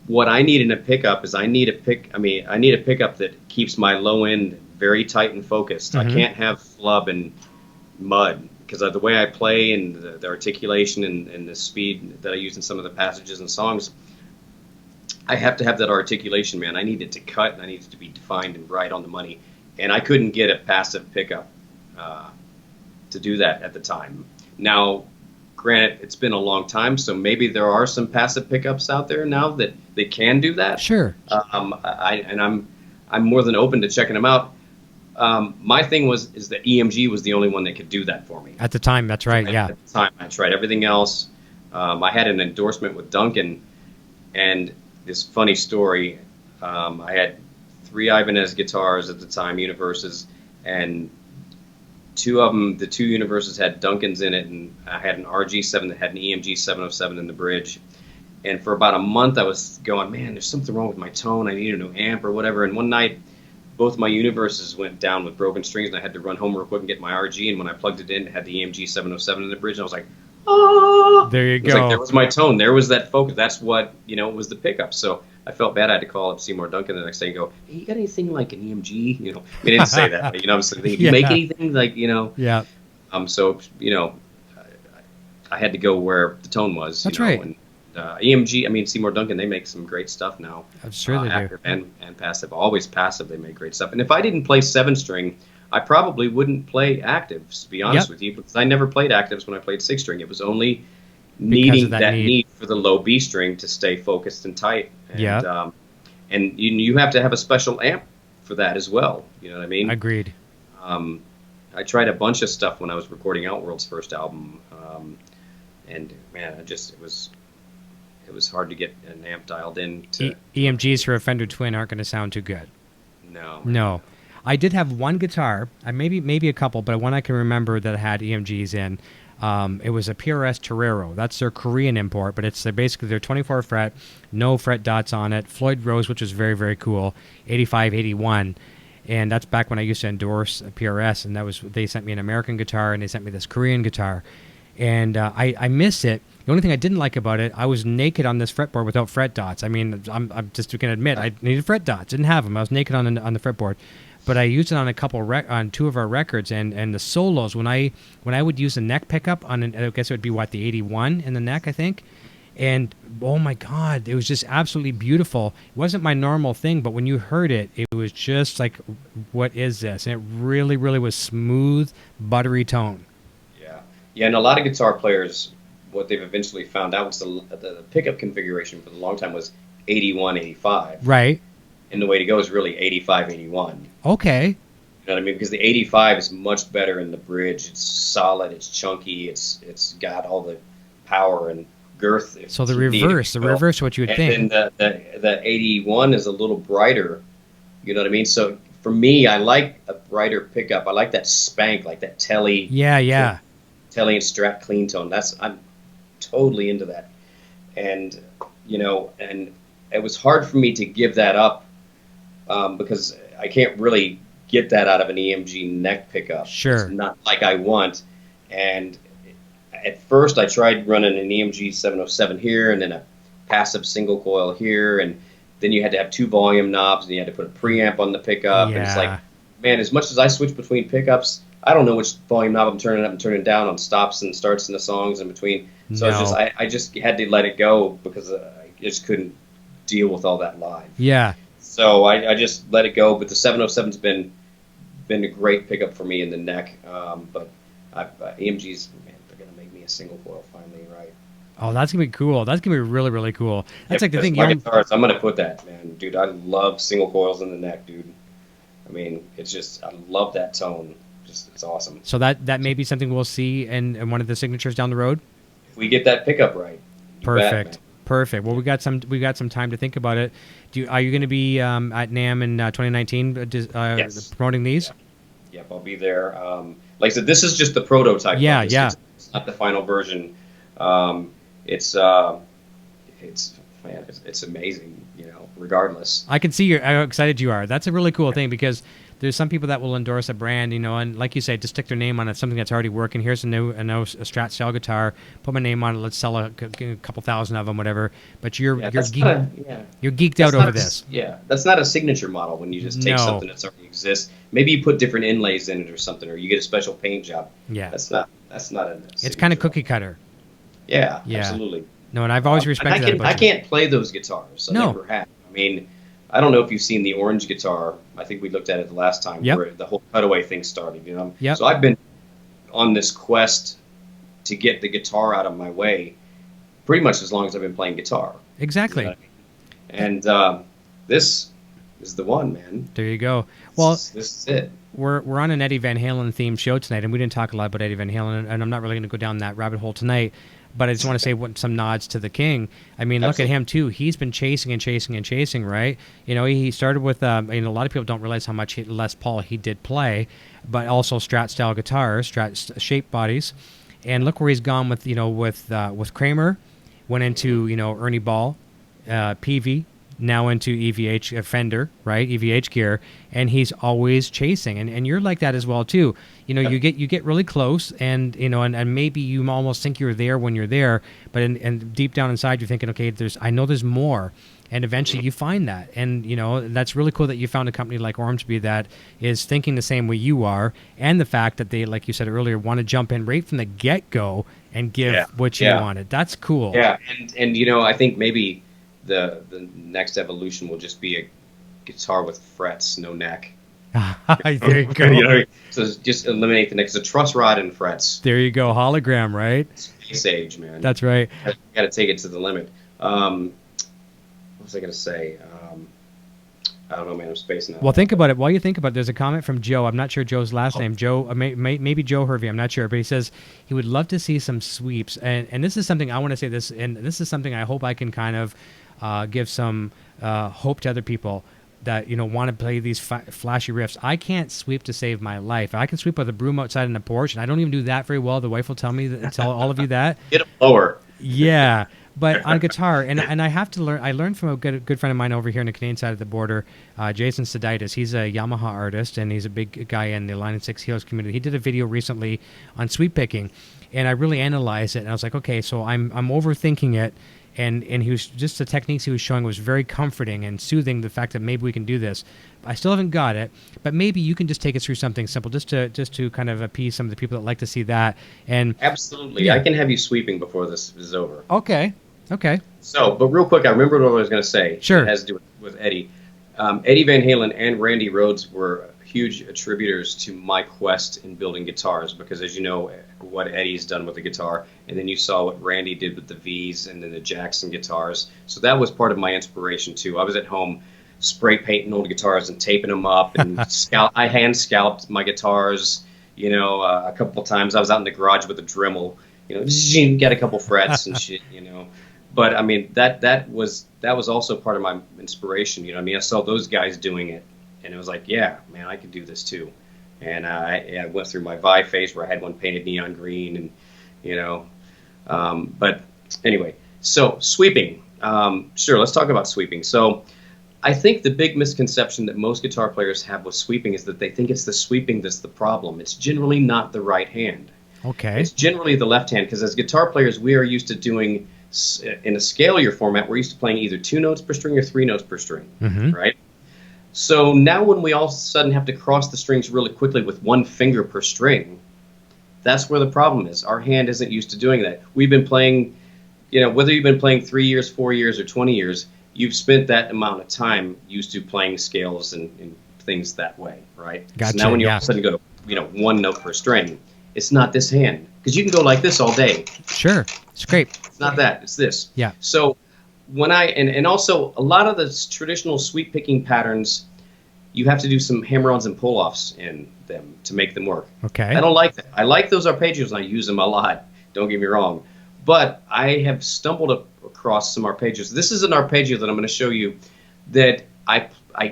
C: what I need in a pickup is I need a pickup that keeps my low end very tight and focused. I can't have flub and mud. because of the way I play and the articulation and the speed that I use in some of the passages and songs, I have to have that articulation, man. I need it to cut, and I need it to be defined and right on the money. And I couldn't get a passive pickup to do that at the time. Now, granted, it's been a long time, so maybe there are some passive pickups out there now that they can do that.
B: Sure.
C: I'm more than open to checking them out. My thing is that EMG was the only one that could do that for me.
B: At the time, that's right, yeah.
C: At the time, I tried everything else. I had an endorsement with Duncan, and this funny story, I had 3 Ibanez guitars at the time, Universes, and 2 of them, the 2 Universes had Duncans in it, and I had an RG7 that had an EMG 707 in the bridge. And for about a month, I was going, man, there's something wrong with my tone. I need a new amp or whatever. And one night, both my Universes went down with broken strings, and I had to run home real quick and get my RG. And when I plugged it in, it had the EMG 707 in the bridge, and I was like, oh!
B: There you
C: go. It was like, there was my tone. There was that focus. That's what, was the pickup. So I felt bad. I had to call up Seymour Duncan the next day and go, hey, you got anything like an EMG? I didn't say that, but, I'm saying, do you make anything like,
B: Yeah.
C: So, I had to go where the tone was.
B: That's right.
C: And, EMG, Seymour Duncan, they make some great stuff now.
B: I'm sure they
C: active
B: do.
C: And passive. Always passive, they make great stuff. And if I didn't play 7-string, I probably wouldn't play actives, to be honest with you, because I never played actives when I played 6-string. It was only needing that need for the low B string to stay focused and tight. And, and you have to have a special amp for that as well. You know what I mean?
B: Agreed.
C: I tried a bunch of stuff when I was recording Outworld's first album, and man, it was hard to get an amp dialed in.
B: EMGs for a Fender Twin aren't going to sound too good.
C: No.
B: I did have one guitar, maybe a couple, but one I can remember that had EMGs in. It was a PRS Theriault. That's their Korean import, but it's basically their 24 fret, no fret dots on it. Floyd Rose, which was very, very cool, 85, 81. And that's back when I used to endorse a PRS, and they sent me an American guitar, and they sent me this Korean guitar. And I miss it. The only thing I didn't like about it, I was naked on this fretboard without fret dots. I'm just going to admit, I needed fret dots. Didn't have them. I was naked on the fretboard. But I used it on on 2 of our records, and the solos, when I would use a neck pickup I guess it would be the 81 in the neck, I think. And oh my God, it was just absolutely beautiful. It wasn't my normal thing, but when you heard it, it was just like, what is this? And it really, really was smooth, buttery tone.
C: Yeah, and a lot of guitar players, what they've eventually found out was the pickup configuration for the long time was 81, 85.
B: Right.
C: And the way to go is really 85, 81.
B: Okay.
C: You know what I mean? Because the 85 is much better in the bridge. It's solid, it's chunky, it's got all the power and girth.
B: So the reverse what you would think.
C: And then the 81 is a little brighter. You know what I mean? So for me, I like a brighter pickup. I like that spank, like that telly.
B: Yeah.
C: Telly and Strat clean tone. I'm totally into that. And and it was hard for me to give that up because I can't really get that out of an EMG neck pickup.
B: Sure.
C: It's not like I want. And at first I tried running an EMG 707 here and then a passive single coil here, and then you had to have 2 volume knobs and you had to put a preamp on the pickup.
B: Yeah.
C: And it's like, man, as much as I switch between pickups, I don't know which volume knob I'm turning up and turning down on stops and starts in the songs in between. So I just had to let it go because I just couldn't deal with all that live.
B: Yeah.
C: So I just let it go. But the 707's been a great pickup for me in the neck. But EMGs, man, they're gonna make me a single coil finally, right?
B: Oh, that's gonna be cool. That's gonna be really, really cool. That's like the thing.
C: My guitars, I'm gonna put that, man, dude. I love single coils in the neck, dude. It's just I love that tone. It's awesome. So that may be something we'll see in one of the signatures down the road. If we get that pickup right.
B: Perfect. Perfect. Well, we got some time to think about it. Are you going to be at NAMM in 2019
C: yes.
B: promoting these?
C: Yeah. Yep, I'll be there. Like I said, this is just the prototype.
B: Yeah,
C: It's not the final version. It's amazing. Regardless.
B: I can see how excited you are. That's a really cool thing because there's some people that will endorse a brand, and like you say, to stick their name on it, something that's already working. Here's a Strat style guitar. Put my name on it. Let's sell a couple thousand of them, whatever. But you're geeked out over this.
C: Yeah, that's not a signature model when you just take something that's already exists. Maybe you put different inlays in it or something, or you get a special paint job.
B: Yeah,
C: that's That's not a.
B: It's kind of cookie cutter.
C: Yeah,
B: Yeah.
C: absolutely.
B: No, and I've always respected that.
C: I can't play those guitars. I never have. I mean, I don't know if you've seen the orange guitar. I think we looked at it the last time where the whole cutaway thing started. You know.
B: Yep.
C: So I've been on this quest to get the guitar out of my way pretty much as long as I've been playing guitar.
B: Exactly.
C: You know what I mean? And this is the one, man.
B: There you go. Well,
C: this is it.
B: We're on an Eddie Van Halen themed show tonight, and we didn't talk a lot about Eddie Van Halen, and I'm not really going to go down that rabbit hole tonight. But I just want to say some nods to the King. I mean, look at him too. He's been chasing and chasing and chasing, right? You know, he started with. A lot of people don't realize how much Les Paul he did play, but also Strat style guitars, Strat shaped bodies, and look where he's gone with with Kramer, went into Ernie Ball, Peavey. Now into EVH Fender, right? EVH gear, and he's always chasing, and you're like that as well too. You get really close, and and maybe you almost think you're there when you're there, but and deep down inside you're thinking, okay, I know there's more, and eventually you find that, and that's really cool that you found a company like Ormsby that is thinking the same way you are, and the fact that they, like you said earlier, want to jump in right from the get go and give what you wanted. That's cool.
C: Yeah, and I think maybe the next evolution will just be a guitar with frets, no neck.
B: There you go.
C: So just eliminate the neck. It's a truss rod and frets.
B: There you go. Hologram, right?
C: Space age, man.
B: That's right.
C: You got to take it to the limit. What was I going to say? I don't know, man. I'm spacing out.
B: Well, think about it. While you think about it, there's a comment from Joe. I'm not sure Joe's last name. Joe, maybe Joe Hervey. I'm not sure. But he says he would love to see some sweeps. And this is something I want to say this, and this is something I hope I can kind of give some hope to other people that want to play these flashy riffs. I can't sweep to save my life. I can sweep with a broom outside on the porch, and I don't even do that very well. The wife will tell all of you that.
C: Get a blower.
B: Yeah, but on guitar, and I have to learn. I learned from a good friend of mine over here on the Canadian side of the border, Jason Seditis. He's a Yamaha artist, and he's a big guy in the Line and Six Heels community. He did a video recently on sweep picking, and I really analyzed it, and I was like, okay, so I'm overthinking it. And he was just the techniques he was showing was very comforting and soothing. The fact that maybe we can do this, I still haven't got it, but maybe you can just take us through something simple, just to kind of appease some of the people that like to see that. And
C: absolutely, I can have you sweeping before this is over.
B: Okay.
C: So, but real quick, I remembered what I was going to say.
B: Sure.
C: It has to do with Eddie. Eddie Van Halen and Randy Rhoads were huge attributors to my quest in building guitars, because as you know what Eddie's done with the guitar, and then you saw what Randy did with the V's and then the Jackson guitars. So that was part of my inspiration too. I was at home spray painting old guitars and taping them up, and I hand scalped my guitars. A couple of times I was out in the garage with a Dremel. Get a couple frets and shit. But I mean that was also part of my inspiration. I saw those guys doing it, and it was like, yeah, man, I could do this too. And I went through my Vi phase where I had one painted neon green, and but anyway, so sweeping. Sure, let's talk about sweeping. So I think the big misconception that most guitar players have with sweeping is that they think it's the sweeping that's the problem. It's generally not the right hand.
B: Okay.
C: It's generally the left hand, because as guitar players, we are used to doing, in a scalier format, we're used to playing either 2 notes per string or 3 notes per string, right? So now when we all of a sudden have to cross the strings really quickly with 1 finger per string, that's where the problem is. Our hand isn't used to doing that. We've been playing, whether you've been playing 3 years, 4 years, or 20 years, you've spent that amount of time used to playing scales and things that way, right?
B: Gotcha,
C: So now when you all of a sudden go to 1 note per string, it's not this hand, because you can go like this all day.
B: Sure, scrape.
C: It's not that. It's this.
B: Yeah.
C: So when and also a lot of the traditional sweep picking patterns, you have to do some hammer-ons and pull-offs in them to make them work.
B: Okay.
C: I don't like that. I like those arpeggios, and I use them a lot. Don't get me wrong. But I have stumbled across some arpeggios. This is an arpeggio that I'm going to show you that I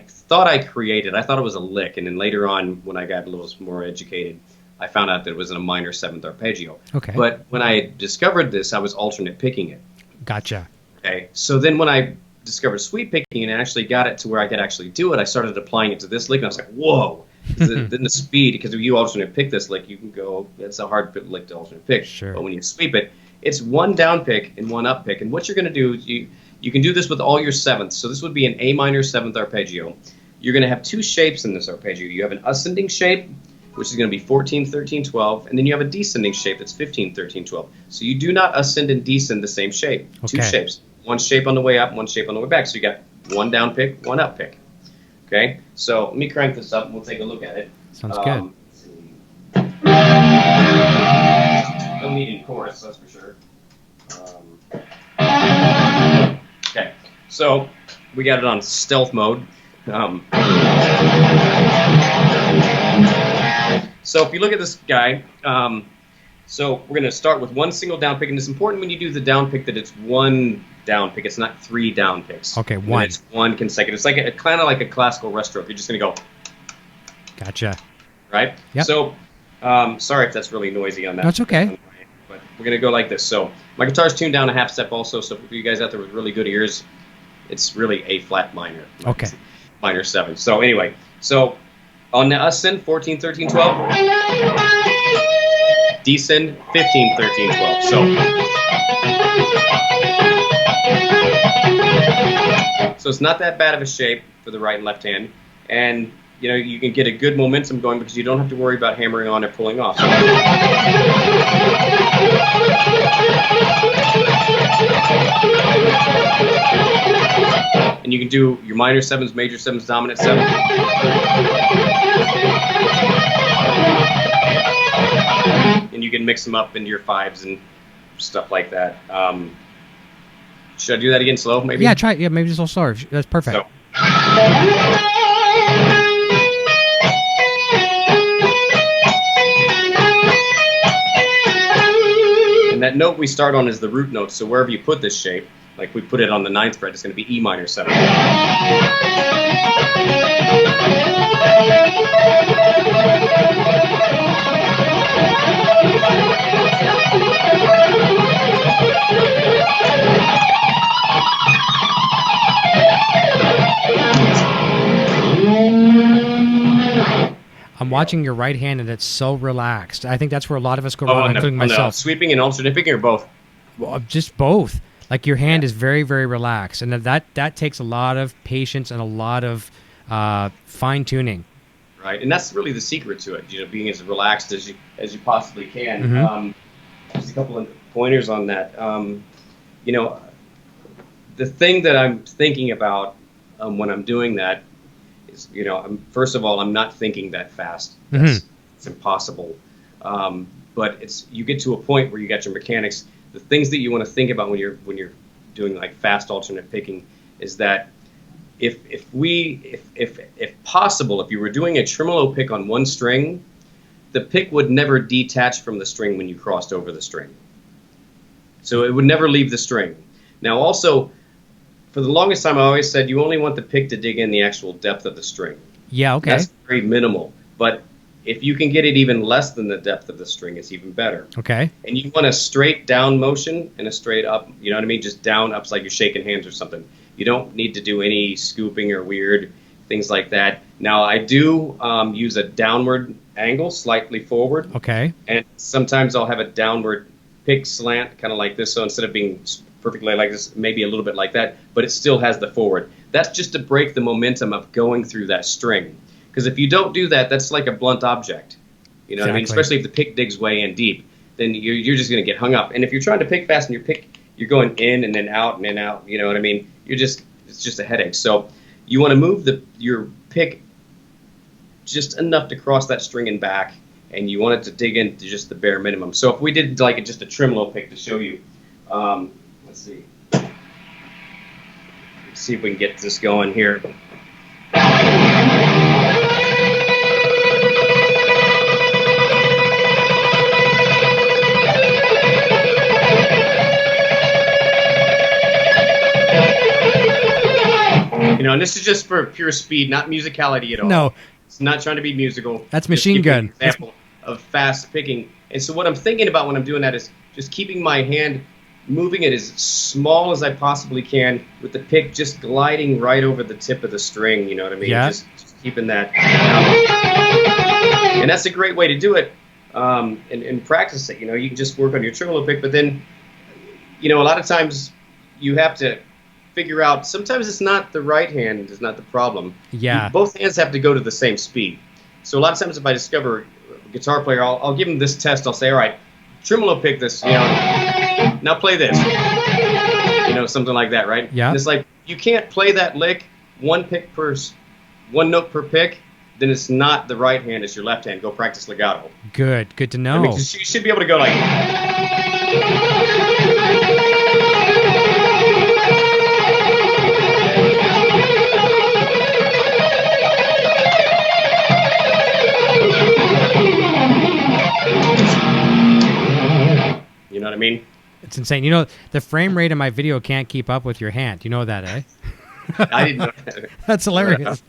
C: thought I created. I thought it was a lick, and then later on, when I got a little more educated, I found out that it was in a minor 7th arpeggio.
B: Okay.
C: But when I discovered this, I was alternate picking it.
B: Gotcha.
C: Okay. So then when I discovered sweep picking and actually got it to where I could actually do it, I started applying it to this lick, and I was like, whoa. Then the speed, because if you alternate pick this lick, you can go, it's a hard lick to alternate pick.
B: Sure.
C: But when you sweep it, it's 1 down pick and 1 up pick. And what you're going to do is you can do this with all your 7ths. So this would be an A minor 7th arpeggio. You're going to have 2 shapes in this arpeggio. You have an ascending shape, which is going to be 14, 13, 12, and then you have a descending shape that's 15, 13, 12. So you do not ascend and descend the same shape.
B: Okay.
C: Two shapes. One shape on the way up, one shape on the way back. So you got one down pick, one up pick. Okay? So let me crank this up and we'll take a look at it.
B: Sounds good.
C: Let's see. Don't need any chorus, that's for sure. Okay, so we got it on stealth mode. So if you look at this guy, so we're going to start with one single down pick, and it's important when you do the down pick that it's one down pick. It's not three down picks.
B: Okay, one.
C: It's one consecutive. It's like kind of like a classical rest stroke. You're just going to go.
B: Gotcha.
C: Right?
B: Yep.
C: So, sorry if that's really noisy on that.
B: That's okay.
C: But we're going to go like this. So my guitar's tuned down a half step also, so for you guys out there with really good ears, it's really A flat minor.
B: Okay.
C: Minor 7. So anyway, so on the ascend, 14, 13, 12. Descend, 15, 13, 12. So it's not that bad of a shape for the right and left hand. And you know, you can get a good momentum going because you don't have to worry about hammering on or pulling off. And you can do your minor 7s, major 7s, dominant 7. And you can mix them up into your 5s and stuff like that. Should I do that again slow, maybe?
B: Yeah, try. Yeah, maybe just a little slower. That's perfect.
C: So. And that note we start on is the root note, so wherever you put this shape, like we put it on the 9th fret, it's going to be E minor 7.
B: I'm watching your right hand, and it's so relaxed. I think that's where a lot of us go wrong, including myself.
C: Sweeping and alternate picking, or both?
B: Well, just both. Like your hand is very, very relaxed, and that takes a lot of patience and a lot of fine tuning.
C: Right, and that's really the secret to it. You know, being as relaxed as you possibly can.
B: Mm-hmm.
C: Just a couple of pointers on that. You know, the thing that I'm thinking about when I'm doing that is, you know, first of all, I'm not thinking that fast. It's impossible. But you get to a point where you got your mechanics. The things that you want to think about when you're doing like fast alternate picking is that if possible, if you were doing a tremolo pick on one string, the pick would never detach from the string when you crossed over the string. So it would never leave the string. Now also, for the longest time, I always said you only want the pick to dig in the actual depth of the string.
B: Yeah, okay.
C: That's very minimal. But if you can get it even less than the depth of the string, it's even better.
B: Okay.
C: And you want a straight down motion and a straight up, you know what I mean? Just down, up's like you're shaking hands or something. You don't need to do any scooping or weird things like that. Now, I do use a downward angle, slightly forward.
B: Okay.
C: And sometimes I'll have a downward pick slant, kind of like this. So instead of being perfectly like this, maybe a little bit like that, but it still has the forward. That's just to break the momentum of going through that string. Because if you don't do that, that's like a blunt object. You know what I mean? Especially if the pick digs way in deep, then you're just going to get hung up. And if you're trying to pick fast and you're going in and then out and then out, you know what I mean? It's just a headache. So you want to move your pick just enough to cross that string and back, and you want it to dig into just the bare minimum. So if we did like just a tremolo pick to show you, let's see. Let's see if we can get this going here. You know, and this is just for pure speed, not musicality at all.
B: No.
C: It's not trying to be musical.
B: That's machine gun.
C: An example of fast picking. And so what I'm thinking about when I'm doing that is just keeping my hand, moving it as small as I possibly can, with the pick just gliding right over the tip of the string, you know what I mean?
B: Yeah.
C: Just keeping that. And that's a great way to do it and practice it. You know, you can just work on your tremolo pick, but then, you know, a lot of times you have to figure out, sometimes it's not the right hand is not the problem.
B: Yeah.
C: Both hands have to go to the same speed. So a lot of times if I discover a guitar player, I'll give them this test. I'll say, all right, tremolo pick this, now play this, something like that, right?
B: Yeah.
C: And it's like, you can't play that lick one note per pick, then it's not the right hand, it's your left hand. Go practice legato.
B: Good to know.
C: I mean, you should be able to go like... You know what I mean?
B: It's insane. The frame rate of my video can't keep up with your hand. You know that, eh?
C: I didn't know that.
B: That's hilarious.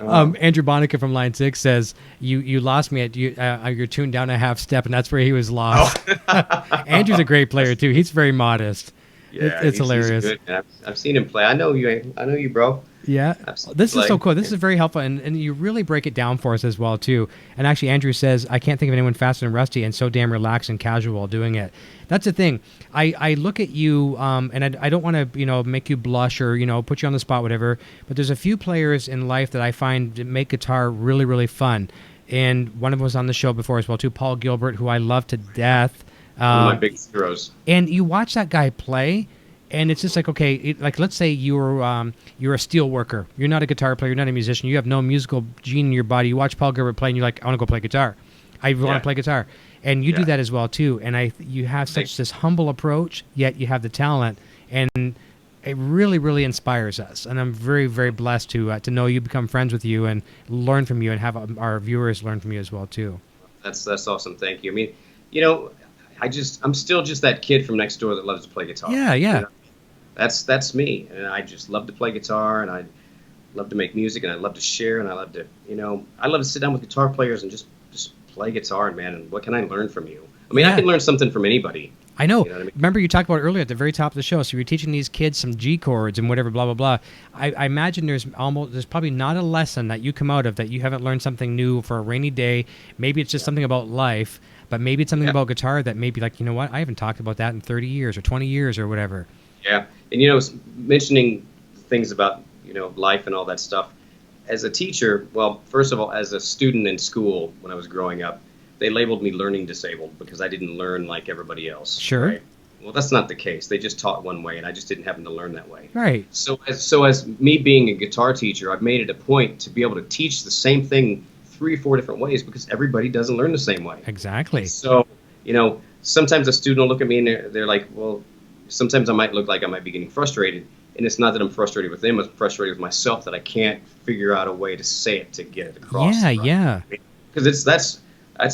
B: Andrew Bonica from Line 6 says, you lost me at you're tuned down a half step, and that's where he was lost. Oh. Andrew's a great player, too. He's very modest.
C: Yeah,
B: it's hilarious.
C: He's good. I've seen him play. I know you, bro.
B: Yeah, this is so cool. This is very helpful, and you really break it down for us as well, too. And actually, Andrew says, I can't think of anyone faster than Rusty and so damn relaxed and casual while doing it. That's the thing. I look at you, and I don't want to, make you blush or, put you on the spot, whatever, but there's a few players in life that I find make guitar really, really fun. And one of them was on the show before as well, too, Paul Gilbert, who I love to death.
C: One of my big heroes. And
B: you watch that guy play, and it's just like, okay, let's say you're a steel worker. You're not a guitar player. You're not a musician. You have no musical gene in your body. You watch Paul Gilbert play, and you're like, I want to go play guitar. I want to play guitar. And you do that as well, too. And you have this humble approach, yet you have the talent. And it really, really inspires us. And I'm very, very blessed to know you, become friends with you, and learn from you, and have our viewers learn from you as well, too.
C: That's awesome. Thank you. I mean, I'm still just that kid from next door that loves to play guitar.
B: Yeah.
C: That's me, and I just love to play guitar, and I love to make music, and I love to share, and I love to, I love to sit down with guitar players and just play guitar, man. And what can I learn from you? I mean, I can learn something from anybody.
B: I know.
C: You know what I mean?
B: Remember, you talked about earlier at the very top of the show. So you're teaching these kids some G chords and whatever, blah blah blah. I imagine there's probably not a lesson that you come out of that you haven't learned something new for a rainy day. Maybe it's just something about life, but maybe it's something about guitar that maybe like, what? I haven't talked about that in 30 years or 20 years or whatever.
C: Yeah, and mentioning things about life and all that stuff. As a teacher, well, first of all, as a student in school when I was growing up, they labeled me learning disabled because I didn't learn like everybody else.
B: Sure.
C: Right? Well, that's not the case. They just taught one way, and I just didn't happen to learn that way.
B: Right.
C: So as me being a guitar teacher, I've made it a point to be able to teach the same thing 3 or 4 different ways because everybody doesn't learn the same way.
B: Exactly.
C: So, sometimes a student will look at me and they're like, well, sometimes I might look like I might be getting frustrated. And it's not that I'm frustrated with them. I'm frustrated with myself that I can't figure out a way to say it to get it across.
B: Yeah.
C: Because that's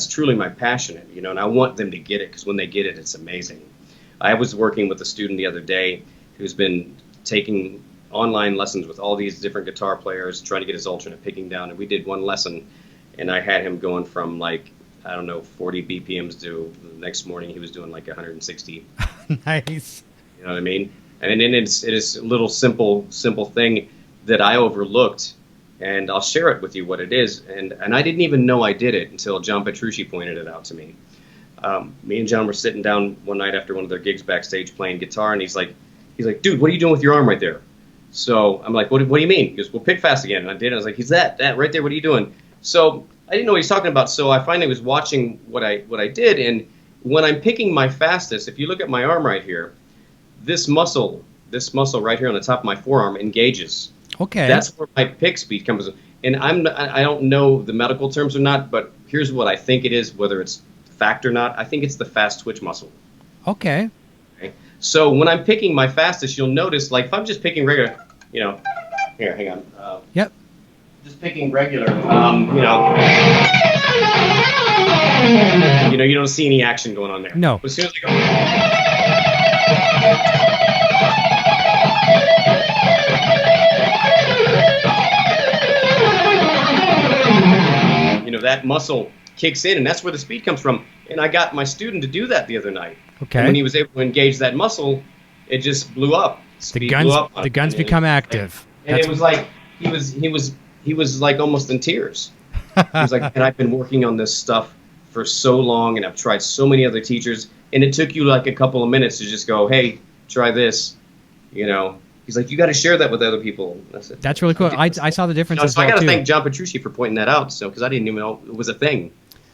C: truly my passion, and I want them to get it because when they get it, it's amazing. I was working with a student the other day who's been taking online lessons with all these different guitar players, trying to get his alternate picking down. And we did one lesson, and I had him going from 40 BPMs to the next morning he was doing 160.
B: Nice.
C: You know what I mean? And then it is a little simple thing that I overlooked, and I'll share it with you what it is. And I didn't even know I did it until John Petrucci pointed it out to me. Me and John were sitting down one night after one of their gigs backstage playing guitar, and he's like, dude, what are you doing with your arm right there? So I'm like, what do you mean? He goes, well, pick fast again. And I did. I was like, he's that right there. What are you doing? So I didn't know what he's talking about. So I finally was watching what I did, and when I'm picking my fastest, if you look at my arm right here, this muscle right here on the top of my forearm engages.
B: Okay.
C: That's where my pick speed comes in. And I don't know the medical terms or not, but here's what I think it is, whether it's fact or not. I think it's the fast twitch muscle.
B: Okay.
C: So when I'm picking my fastest, you'll notice, if I'm just picking regular, here, hang on.
B: Yep.
C: Just picking regular, you don't see any action going on there.
B: No.
C: But as soon as I go... that muscle kicks in, and that's where the speed comes from. And I got my student to do that the other night.
B: Okay.
C: And when he was able to engage that muscle, it just blew up.
B: The guns become active.
C: And it was like he was like almost in tears. He was like, and I've been working on this stuff for so long, and I've tried so many other teachers, and it took you a couple of minutes to just go, hey, try this, He's like, you got to share that with other people. I said,
B: that's really cool. I saw the difference as
C: so
B: well,
C: I got to
B: too.
C: thank John Petrucci for pointing that out, because I didn't even know it was a thing.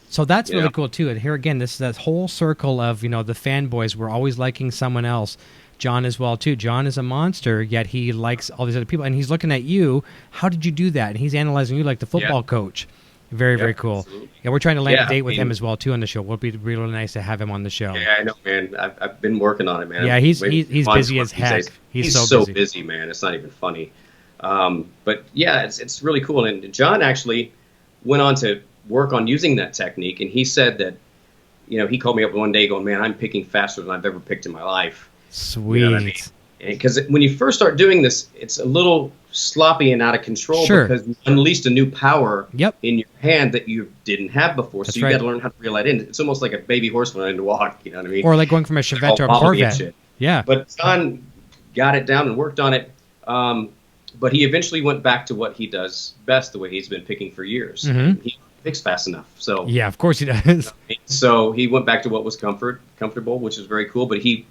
B: So that's really cool, too. And here again, this is that whole circle of, the fanboys. We're always liking someone else. John as well, too. John is a monster, yet he likes all these other people. And he's looking at you. How did you do that? And he's analyzing you like the football coach. Very, very cool.
C: Absolutely.
B: Yeah, we're trying to land a date with him as well, too, on the show. It'll be really nice to have him on the show.
C: Yeah, I know, man. I've been working on it, man.
B: Yeah, he's busy as heck. He's
C: so busy, man. It's not even funny. But, yeah, it's really cool. And John actually went on to work on using that technique, and he said that, he called me up one day going, man, I'm picking faster than I've ever picked in my life.
B: Sweet.
C: You know what I mean? Because when you first start doing this, it's a little sloppy and out of control because you unleashed a new power in your hand that you didn't have before.
B: That's
C: so you got to learn how to reel that in. It's almost like a baby horse learning to walk. You know what I mean?
B: Or like going from a Chevette to a Corvette. Yeah.
C: But John got it down and worked on it. But he eventually went back to what he does best, the way he's been picking for years.
B: Mm-hmm.
C: He picks fast enough. So
B: yeah, of course he does.
C: So he went back to what was comfortable, which is very cool. But he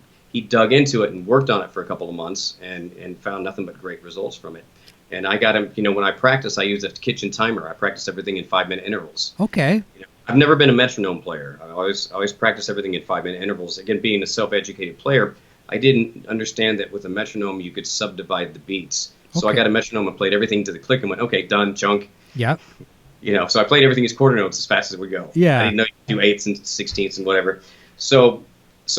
C: dug into it and worked on it for a couple of months and found nothing but great results from it. And I got him, when I practice, I use a kitchen timer. I practice everything in 5-minute intervals.
B: Okay.
C: I've never been a metronome player. I always practice everything in 5-minute intervals. Again, being a self-educated player, I didn't understand that with a metronome you could subdivide the beats. So I got a metronome and played everything to the click and went, okay, done, chunk.
B: Yep.
C: So I played everything as quarter notes as fast as we go.
B: Yeah.
C: I didn't know you could do eighths and sixteenths and whatever. So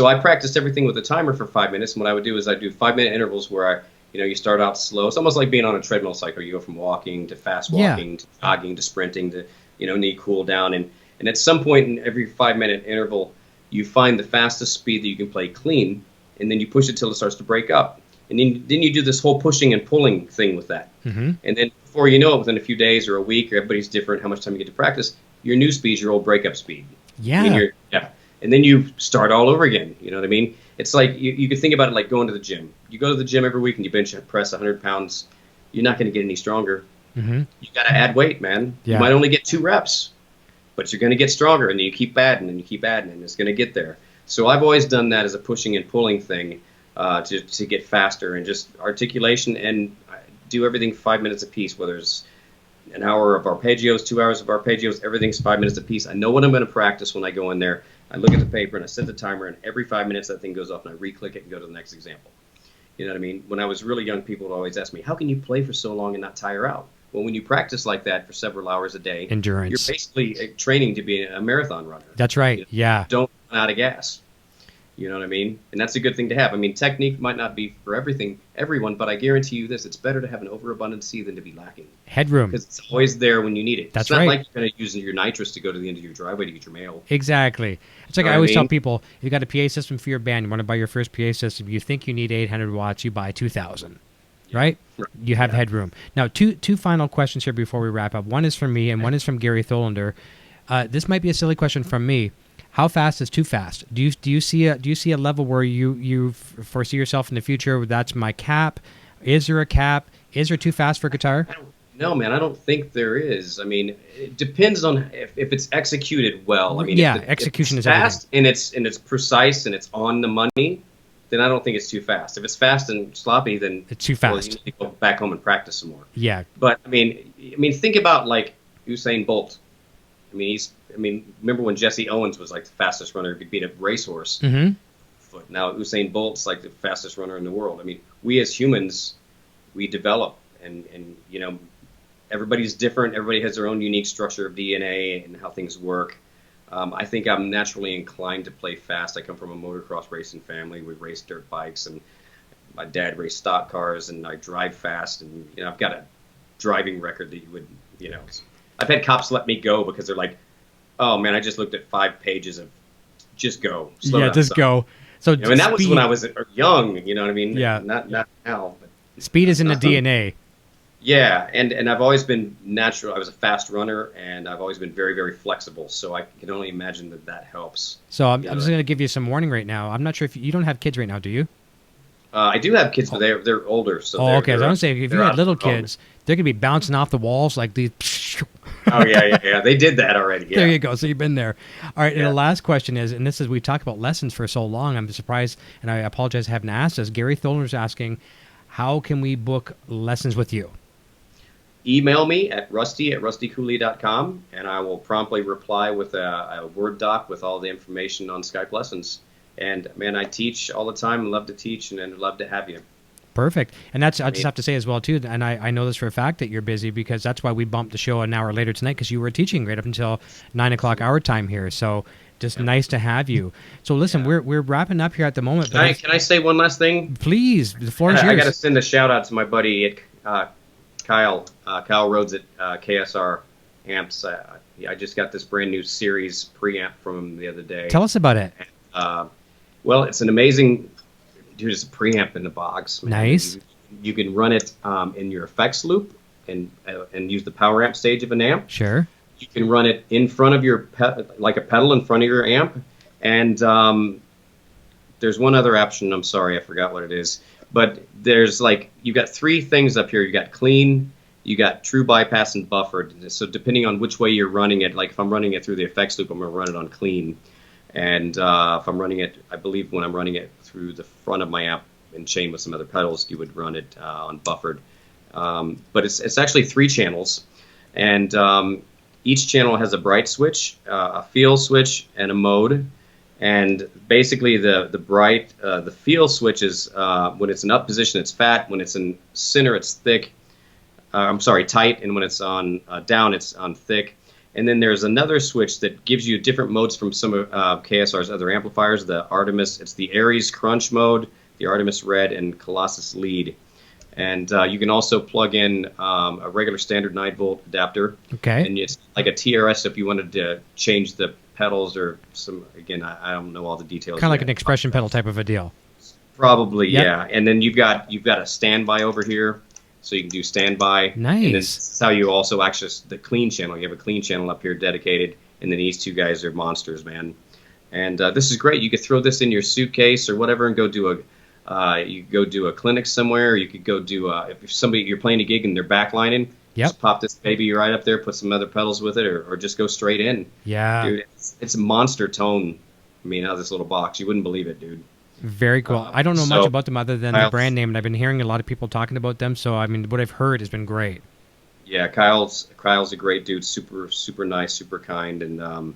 C: I practiced everything with a timer for 5 minutes, and what I would do is I'd do 5-minute intervals where you start out slow. It's almost like being on a treadmill cycle. You go from walking to fast walking to jogging to sprinting to knee cool down, and at some point in every 5-minute interval, you find the fastest speed that you can play clean, and then you push it till it starts to break up, and then you do this whole pushing and pulling thing with that, and then before you know it, within a few days or a week, or everybody's different, how much time you get to practice, your new speed is your old breakup speed.
B: Yeah.
C: And then you start all over again. You know what I mean? It's like you could think about it like going to the gym. You go to the gym every week and you bench press 100 pounds. You're not going to get any stronger. You got to add weight, man. You might only get 2 reps, but you're going to get stronger, and then you keep adding and you keep adding, and it's going to get there. So I've always done that as a pushing and pulling thing to get faster, and just articulation, and I do everything 5 minutes apiece, whether it's an hour of arpeggios, 2 hours of arpeggios, everything's 5 minutes apiece. I know what I'm going to practice when I go in there. I look at the paper and I set the timer, and every 5 minutes that thing goes off, and I re-click it and go to the next example. You know what I mean? When I was really young, people would always ask me, how can you play for so long and not tire out? Well, when you practice like that for several hours a day,
B: endurance,
C: you're basically training to be a marathon runner.
B: That's right. Don't
C: run out of gas. You know what I mean? And that's a good thing to have. I mean, technique might not be for everyone, but I guarantee you this: it's better to have an overabundance than to be lacking.
B: Headroom.
C: Because it's always there when you need it.
B: That's
C: it's not
B: right.
C: like you're going to use your nitrous to go to the end of your driveway to get your mail.
B: Exactly. It's like I always tell people, if you got a PA system for your band, you want to buy your first PA system, you think you need 800 watts, you buy 2,000. Right? You have headroom. Now, two final questions here before we wrap up. One is from me, and one is from Gary Tholander. This might be a silly question from me. How fast is too fast? Do you see a level where you foresee yourself in the future? That's my cap. Is there a cap? Is there too fast for guitar?
C: No, man, I don't think there is. I mean, it depends on if it's executed well. I mean,
B: execution is
C: fast
B: everything.
C: and it's precise and it's on the money, then I don't think it's too fast. If it's fast and sloppy, then
B: it's too fast.
C: Well, you need to go back home and practice some more.
B: Yeah.
C: But I mean, think about like Usain Bolt. I mean, remember when Jesse Owens was like the fastest runner who could beat a racehorse? Foot. Now Usain Bolt's like the fastest runner in the world. I mean, we as humans, we develop, and everybody's different. Everybody has their own unique structure of DNA and how things work. I think I'm naturally inclined to play fast. I come from a motocross racing family. We race dirt bikes, and my dad raced stock cars, and I drive fast. And I've got a driving record that you would, I've had cops let me go because they're like, "Oh man, I just looked at 5 pages of just go, slow down,
B: just go." So,
C: and that was when I was young. You know what I mean?
B: Yeah.
C: Not now. But
B: speed is in the DNA.
C: Yeah, and I've always been natural. I was a fast runner, and I've always been very, very flexible. So I can only imagine that helps.
B: So I'm just going to give you some warning right now. I'm not sure if you don't have kids right now, do you?
C: I do have kids, but they're older. So
B: okay. I was going to say, if you had little kids, they're going to be bouncing off the walls like these.
C: Oh, yeah. They did that already. Yeah.
B: There you go. So you've been there. All right. And the last question is, and this is, we talked about lessons for so long. I'm surprised, and I apologize I haven't asked this. Gary Tholer's asking, how can we book lessons with you?
C: Email me at rusty@rustycooley.com, and I will promptly reply with a Word doc with all the information on Skype lessons. And, man, I teach all the time and love to teach and love to have you.
B: Perfect. And that's, I just have to say as well, too, and I know this for a fact that you're busy, because that's why we bumped the show an hour later tonight, because you were teaching right up until 9 o'clock our time here. So just nice to have you. So listen, we're wrapping up here at the moment.
C: Can I say one last thing?
B: Please, the floor is yours.
C: I got to send a shout out to my buddy Kyle Rhodes at KSR Amps. I just got this brand new series preamp from him the other day.
B: Tell us about it.
C: Well, it's an amazing, dude, it's a preamp in the box, man.
B: Nice.
C: You can run it in your effects loop and use the power amp stage of an amp.
B: Sure.
C: You can run it in front of your like a pedal in front of your amp, and there's one other option. I'm sorry, I forgot what it is. But there's you got three things up here. You got clean, you got true bypass, and buffered. So depending on which way you're running it, like if I'm running it through the effects loop, I'm going to run it on clean. And if I'm running it, I believe when I'm running it through the front of my amp and chain with some other pedals, you would run it on buffered. But it's actually 3 channels, and each channel has a bright switch, a feel switch, and a mode. And basically, the feel switch is when it's in up position, it's fat. When it's in center, it's thick. Tight. And when it's on down, it's on thick. And then there's another switch that gives you different modes from some of KSR's other amplifiers. The Artemis, it's the Aries Crunch mode, the Artemis Red, and Colossus Lead. And you can also plug in a regular standard 9-volt adapter. Okay. And it's like a TRS if you wanted to change the pedals or some. Again, I don't know all the details.
B: Kind of like an expression pedal type of a deal.
C: Probably, yeah. And then you've got a standby over here, so you can do standby.
B: Nice.
C: And this is how you also access the clean channel. You have a clean channel up here dedicated, and then these two guys are monsters, man. And this is great. You could throw this in your suitcase or whatever and go do a. You could go do a clinic somewhere. Or you could go do if you're playing a gig and they're backlining.
B: Yep.
C: Just pop this baby right up there, put some other pedals with it, or just go straight in.
B: Yeah.
C: Dude, it's a monster tone. I mean, out of this little box, you wouldn't believe it, dude.
B: Very cool. I don't know much about them other than the brand name, and I've been hearing a lot of people talking about them. So I mean, what I've heard has been great.
C: Yeah, Kyle's a great dude. Super, super nice, super kind, and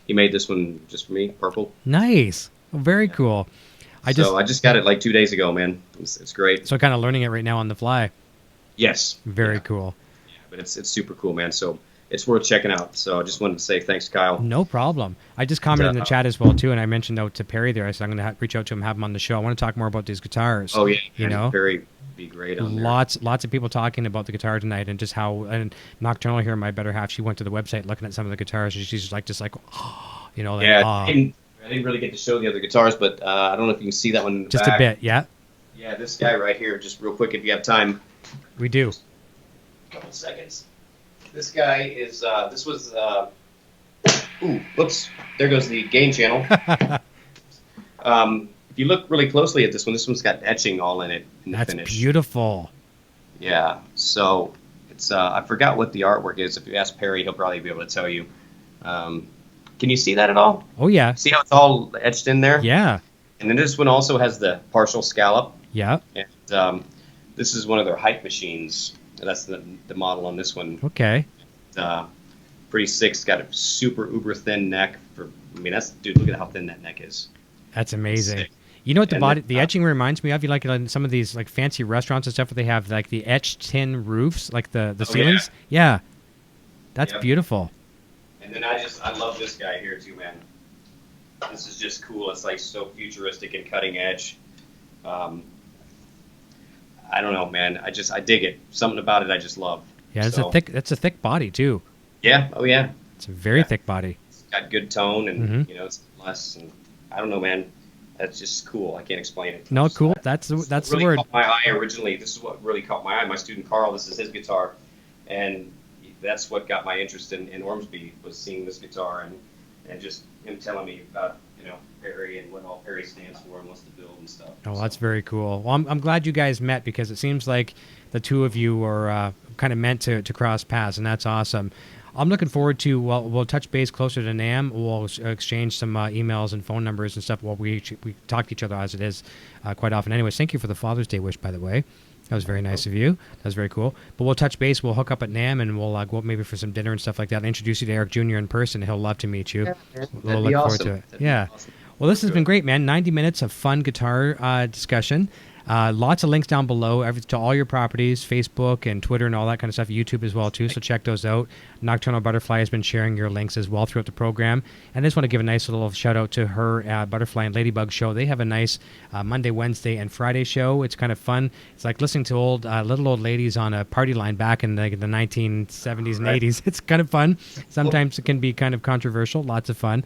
C: he made this one just for me, purple.
B: Nice. Very cool.
C: I just got it like 2 days ago, man. It's great.
B: So kind of learning it right now on the fly.
C: Yes.
B: Very cool.
C: Yeah, but it's super cool, man. So it's worth checking out. So I just wanted to say thanks, Kyle.
B: No problem. I just commented in the chat as well too, and I mentioned out to Perry there. I said I'm going to reach out to him, have him on the show. I want to talk more about these guitars.
C: Oh yeah,
B: you know,
C: Perry would be great on there.
B: Lots of people talking about the guitar tonight, and just how. And Nocturnal here, my better half, she went to the website looking at some of the guitars, and she's just like, you know, like,
C: yeah. I didn't really get to show the other guitars, but I don't know if you can see that one in the
B: just
C: back.
B: A bit, yeah.
C: Yeah, this guy right here, just real quick if you have time.
B: We do.
C: A couple seconds. This guy is, this was, ooh, whoops, there goes the gain channel. If you look really closely at this one's got etching all in it in the finish.
B: That's beautiful.
C: Yeah, so it's, I forgot what the artwork is. If you ask Perry, he'll probably be able to tell you. Can you see that at all?
B: Oh, yeah.
C: See how it's all etched in there?
B: Yeah.
C: And then this one also has the partial scallop.
B: Yeah.
C: And this is one of their hype machines. That's the model on this one.
B: Okay.
C: Pretty sick. It's got a super uber thin neck. Dude, look at how thin that neck is.
B: That's amazing. You know what the etching reminds me of? You like some of these like fancy restaurants and stuff where they have like the etched tin roofs, like the ceilings? Yeah. That's beautiful.
C: And then I love this guy here too, man. This is just cool. It's like so futuristic and cutting edge. I don't know, man. I dig it. Something about it I just love.
B: Yeah, it's a thick body too.
C: Yeah. Oh yeah.
B: It's a very thick body.
C: It's got good tone, and you know, it's less. And I don't know, man. That's just cool. I can't explain it.
B: No, cool. That's
C: really
B: the word.
C: Caught my eye originally. This is what really caught my eye. My student Carl. This is his guitar, and that's what got my interest in Ormsby, was seeing this guitar and just him telling me about, you know, Perry and what all Perry stands for and wants to build and stuff.
B: Oh, that's very cool. Well, I'm glad you guys met, because it seems like the two of you are kind of meant to cross paths, and that's awesome. I'm looking forward to, we'll touch base closer to NAMM. We'll exchange some emails and phone numbers and stuff while we talk to each other, as it is quite often. Anyways, thank you for the Father's Day wish, by the way. That was very nice of you. That was very cool. But we'll touch base. We'll hook up at NAM, and we'll go up maybe for some dinner and stuff like that. I'll introduce you to Eric Jr. in person. He'll love to meet you.
C: Yeah,
B: we'll look forward to it. Yeah.
C: Awesome.
B: Well, this has been great, man. 90 minutes of fun guitar discussion. Lots of links down below to all your properties, Facebook and Twitter and all that kind of stuff, YouTube as well too, so check those out. Nocturnal Butterfly has been sharing your links as well throughout the program. And I just want to give a nice little shout out to her Butterfly and Ladybug show. They have a nice Monday, Wednesday, and Friday show. It's kind of fun. It's like listening to little old ladies on a party line back in the 1970s and 80s. It's kind of fun. Sometimes it can be kind of controversial. Lots of fun.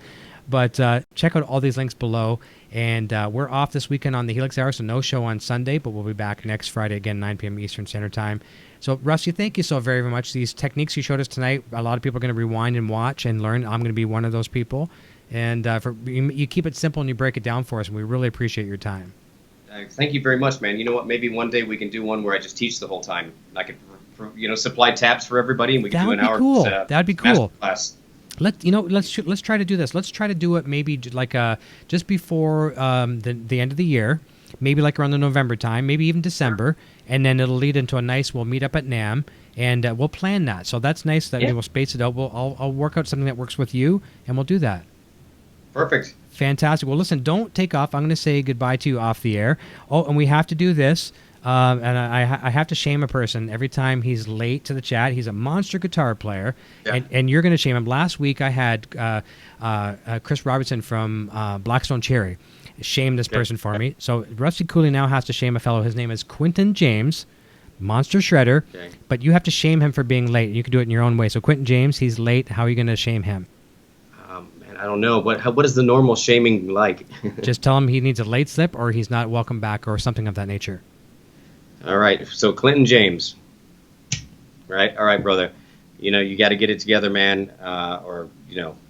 B: But check out all these links below. And we're off this weekend on the Helix Hour, so no show on Sunday, but we'll be back next Friday again, 9 p.m. Eastern Standard Time. So, Rusty, thank you so very, very much. These techniques you showed us tonight, a lot of people are going to rewind and watch and learn. I'm going to be one of those people. And you keep it simple and you break it down for us, and we really appreciate your time.
C: Thank you very much, man. You know what? Maybe one day we can do one where I just teach the whole time. I could, supply tabs for everybody, and we can do an hour.
B: Cool. That'd be cool.
C: Class.
B: Let's try to do this. Let's try to do it maybe like just before the end of the year, maybe like around the November time, maybe even December, and then it'll lead into we'll meet up at NAM, and we'll plan that. So that's nice that we'll space it out. I'll work out something that works with you, and we'll do that.
C: Perfect.
B: Fantastic. Well, listen, don't take off. I'm going to say goodbye to you off the air. Oh, and we have to do this. And I have to shame a person every time he's late to the chat. He's a monster guitar player, and you're going to shame him. Last week I had Chris Robertson from Blackstone Cherry shame this person for me. So Rusty Cooley now has to shame a fellow. His name is Quentin James, monster shredder, but you have to shame him for being late. You can do it in your own way. So Quentin James, he's late. How are you going to shame him?
C: Man, I don't know. What is the normal shaming like?
B: Just tell him he needs a late slip or he's not welcome back or something of that nature.
C: All right, so Clinton James, right? All right, brother. You got to get it together, man. Or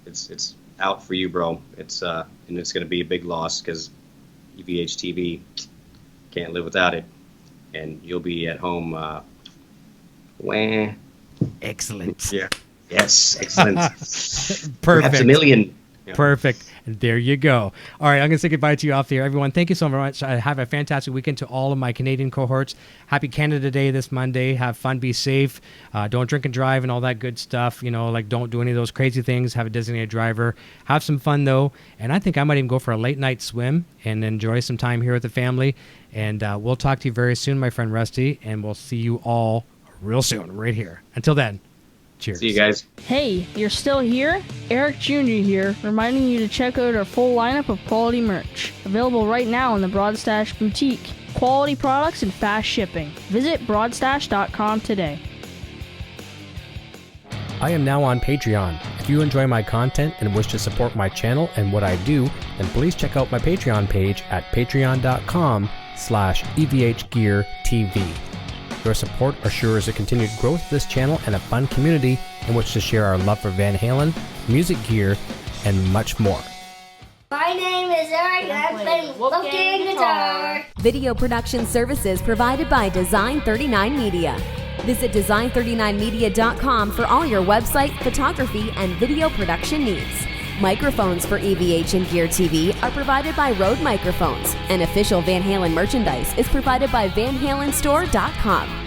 C: it's out for you, bro. It's and it's going to be a big loss because evhTV can't live without it, and you'll be at home.
B: Excellent.
C: Yeah. Yes, excellent.
B: Perfect.
C: Perhaps a million. Yeah.
B: Perfect. And there you go. All right, I'm going to say goodbye to you off the air. Everyone, thank you so much. Have a fantastic weekend to all of my Canadian cohorts. Happy Canada Day this Monday. Have fun. Be safe. Don't drink and drive and all that good stuff. Don't do any of those crazy things. Have a designated driver. Have some fun, though. And I think I might even go for a late night swim and enjoy some time here with the family. And we'll talk to you very soon, my friend Rusty. And we'll see you all real soon right here. Until then. Cheers.
C: See you guys.
D: Hey, you're still here? Eric Jr. here, reminding you to check out our full lineup of quality merch. Available right now in the Broadstash Boutique. Quality products and fast shipping. Visit broadstash.com today.
B: I am now on Patreon. If you enjoy my content and wish to support my channel and what I do, then please check out my Patreon page at patreon.com/evhgeartv. Your support assures the continued growth of this channel and a fun community in which to share our love for Van Halen, music gear, and much more.
E: My name is Eric and I'm playing Wolfgang guitar.
A: Video production services provided by Design 39 Media. Visit design39media.com for all your website, photography, and video production needs. Microphones for EVH and Gear TV are provided by Rode Microphones, and official Van Halen merchandise is provided by VanHalenStore.com.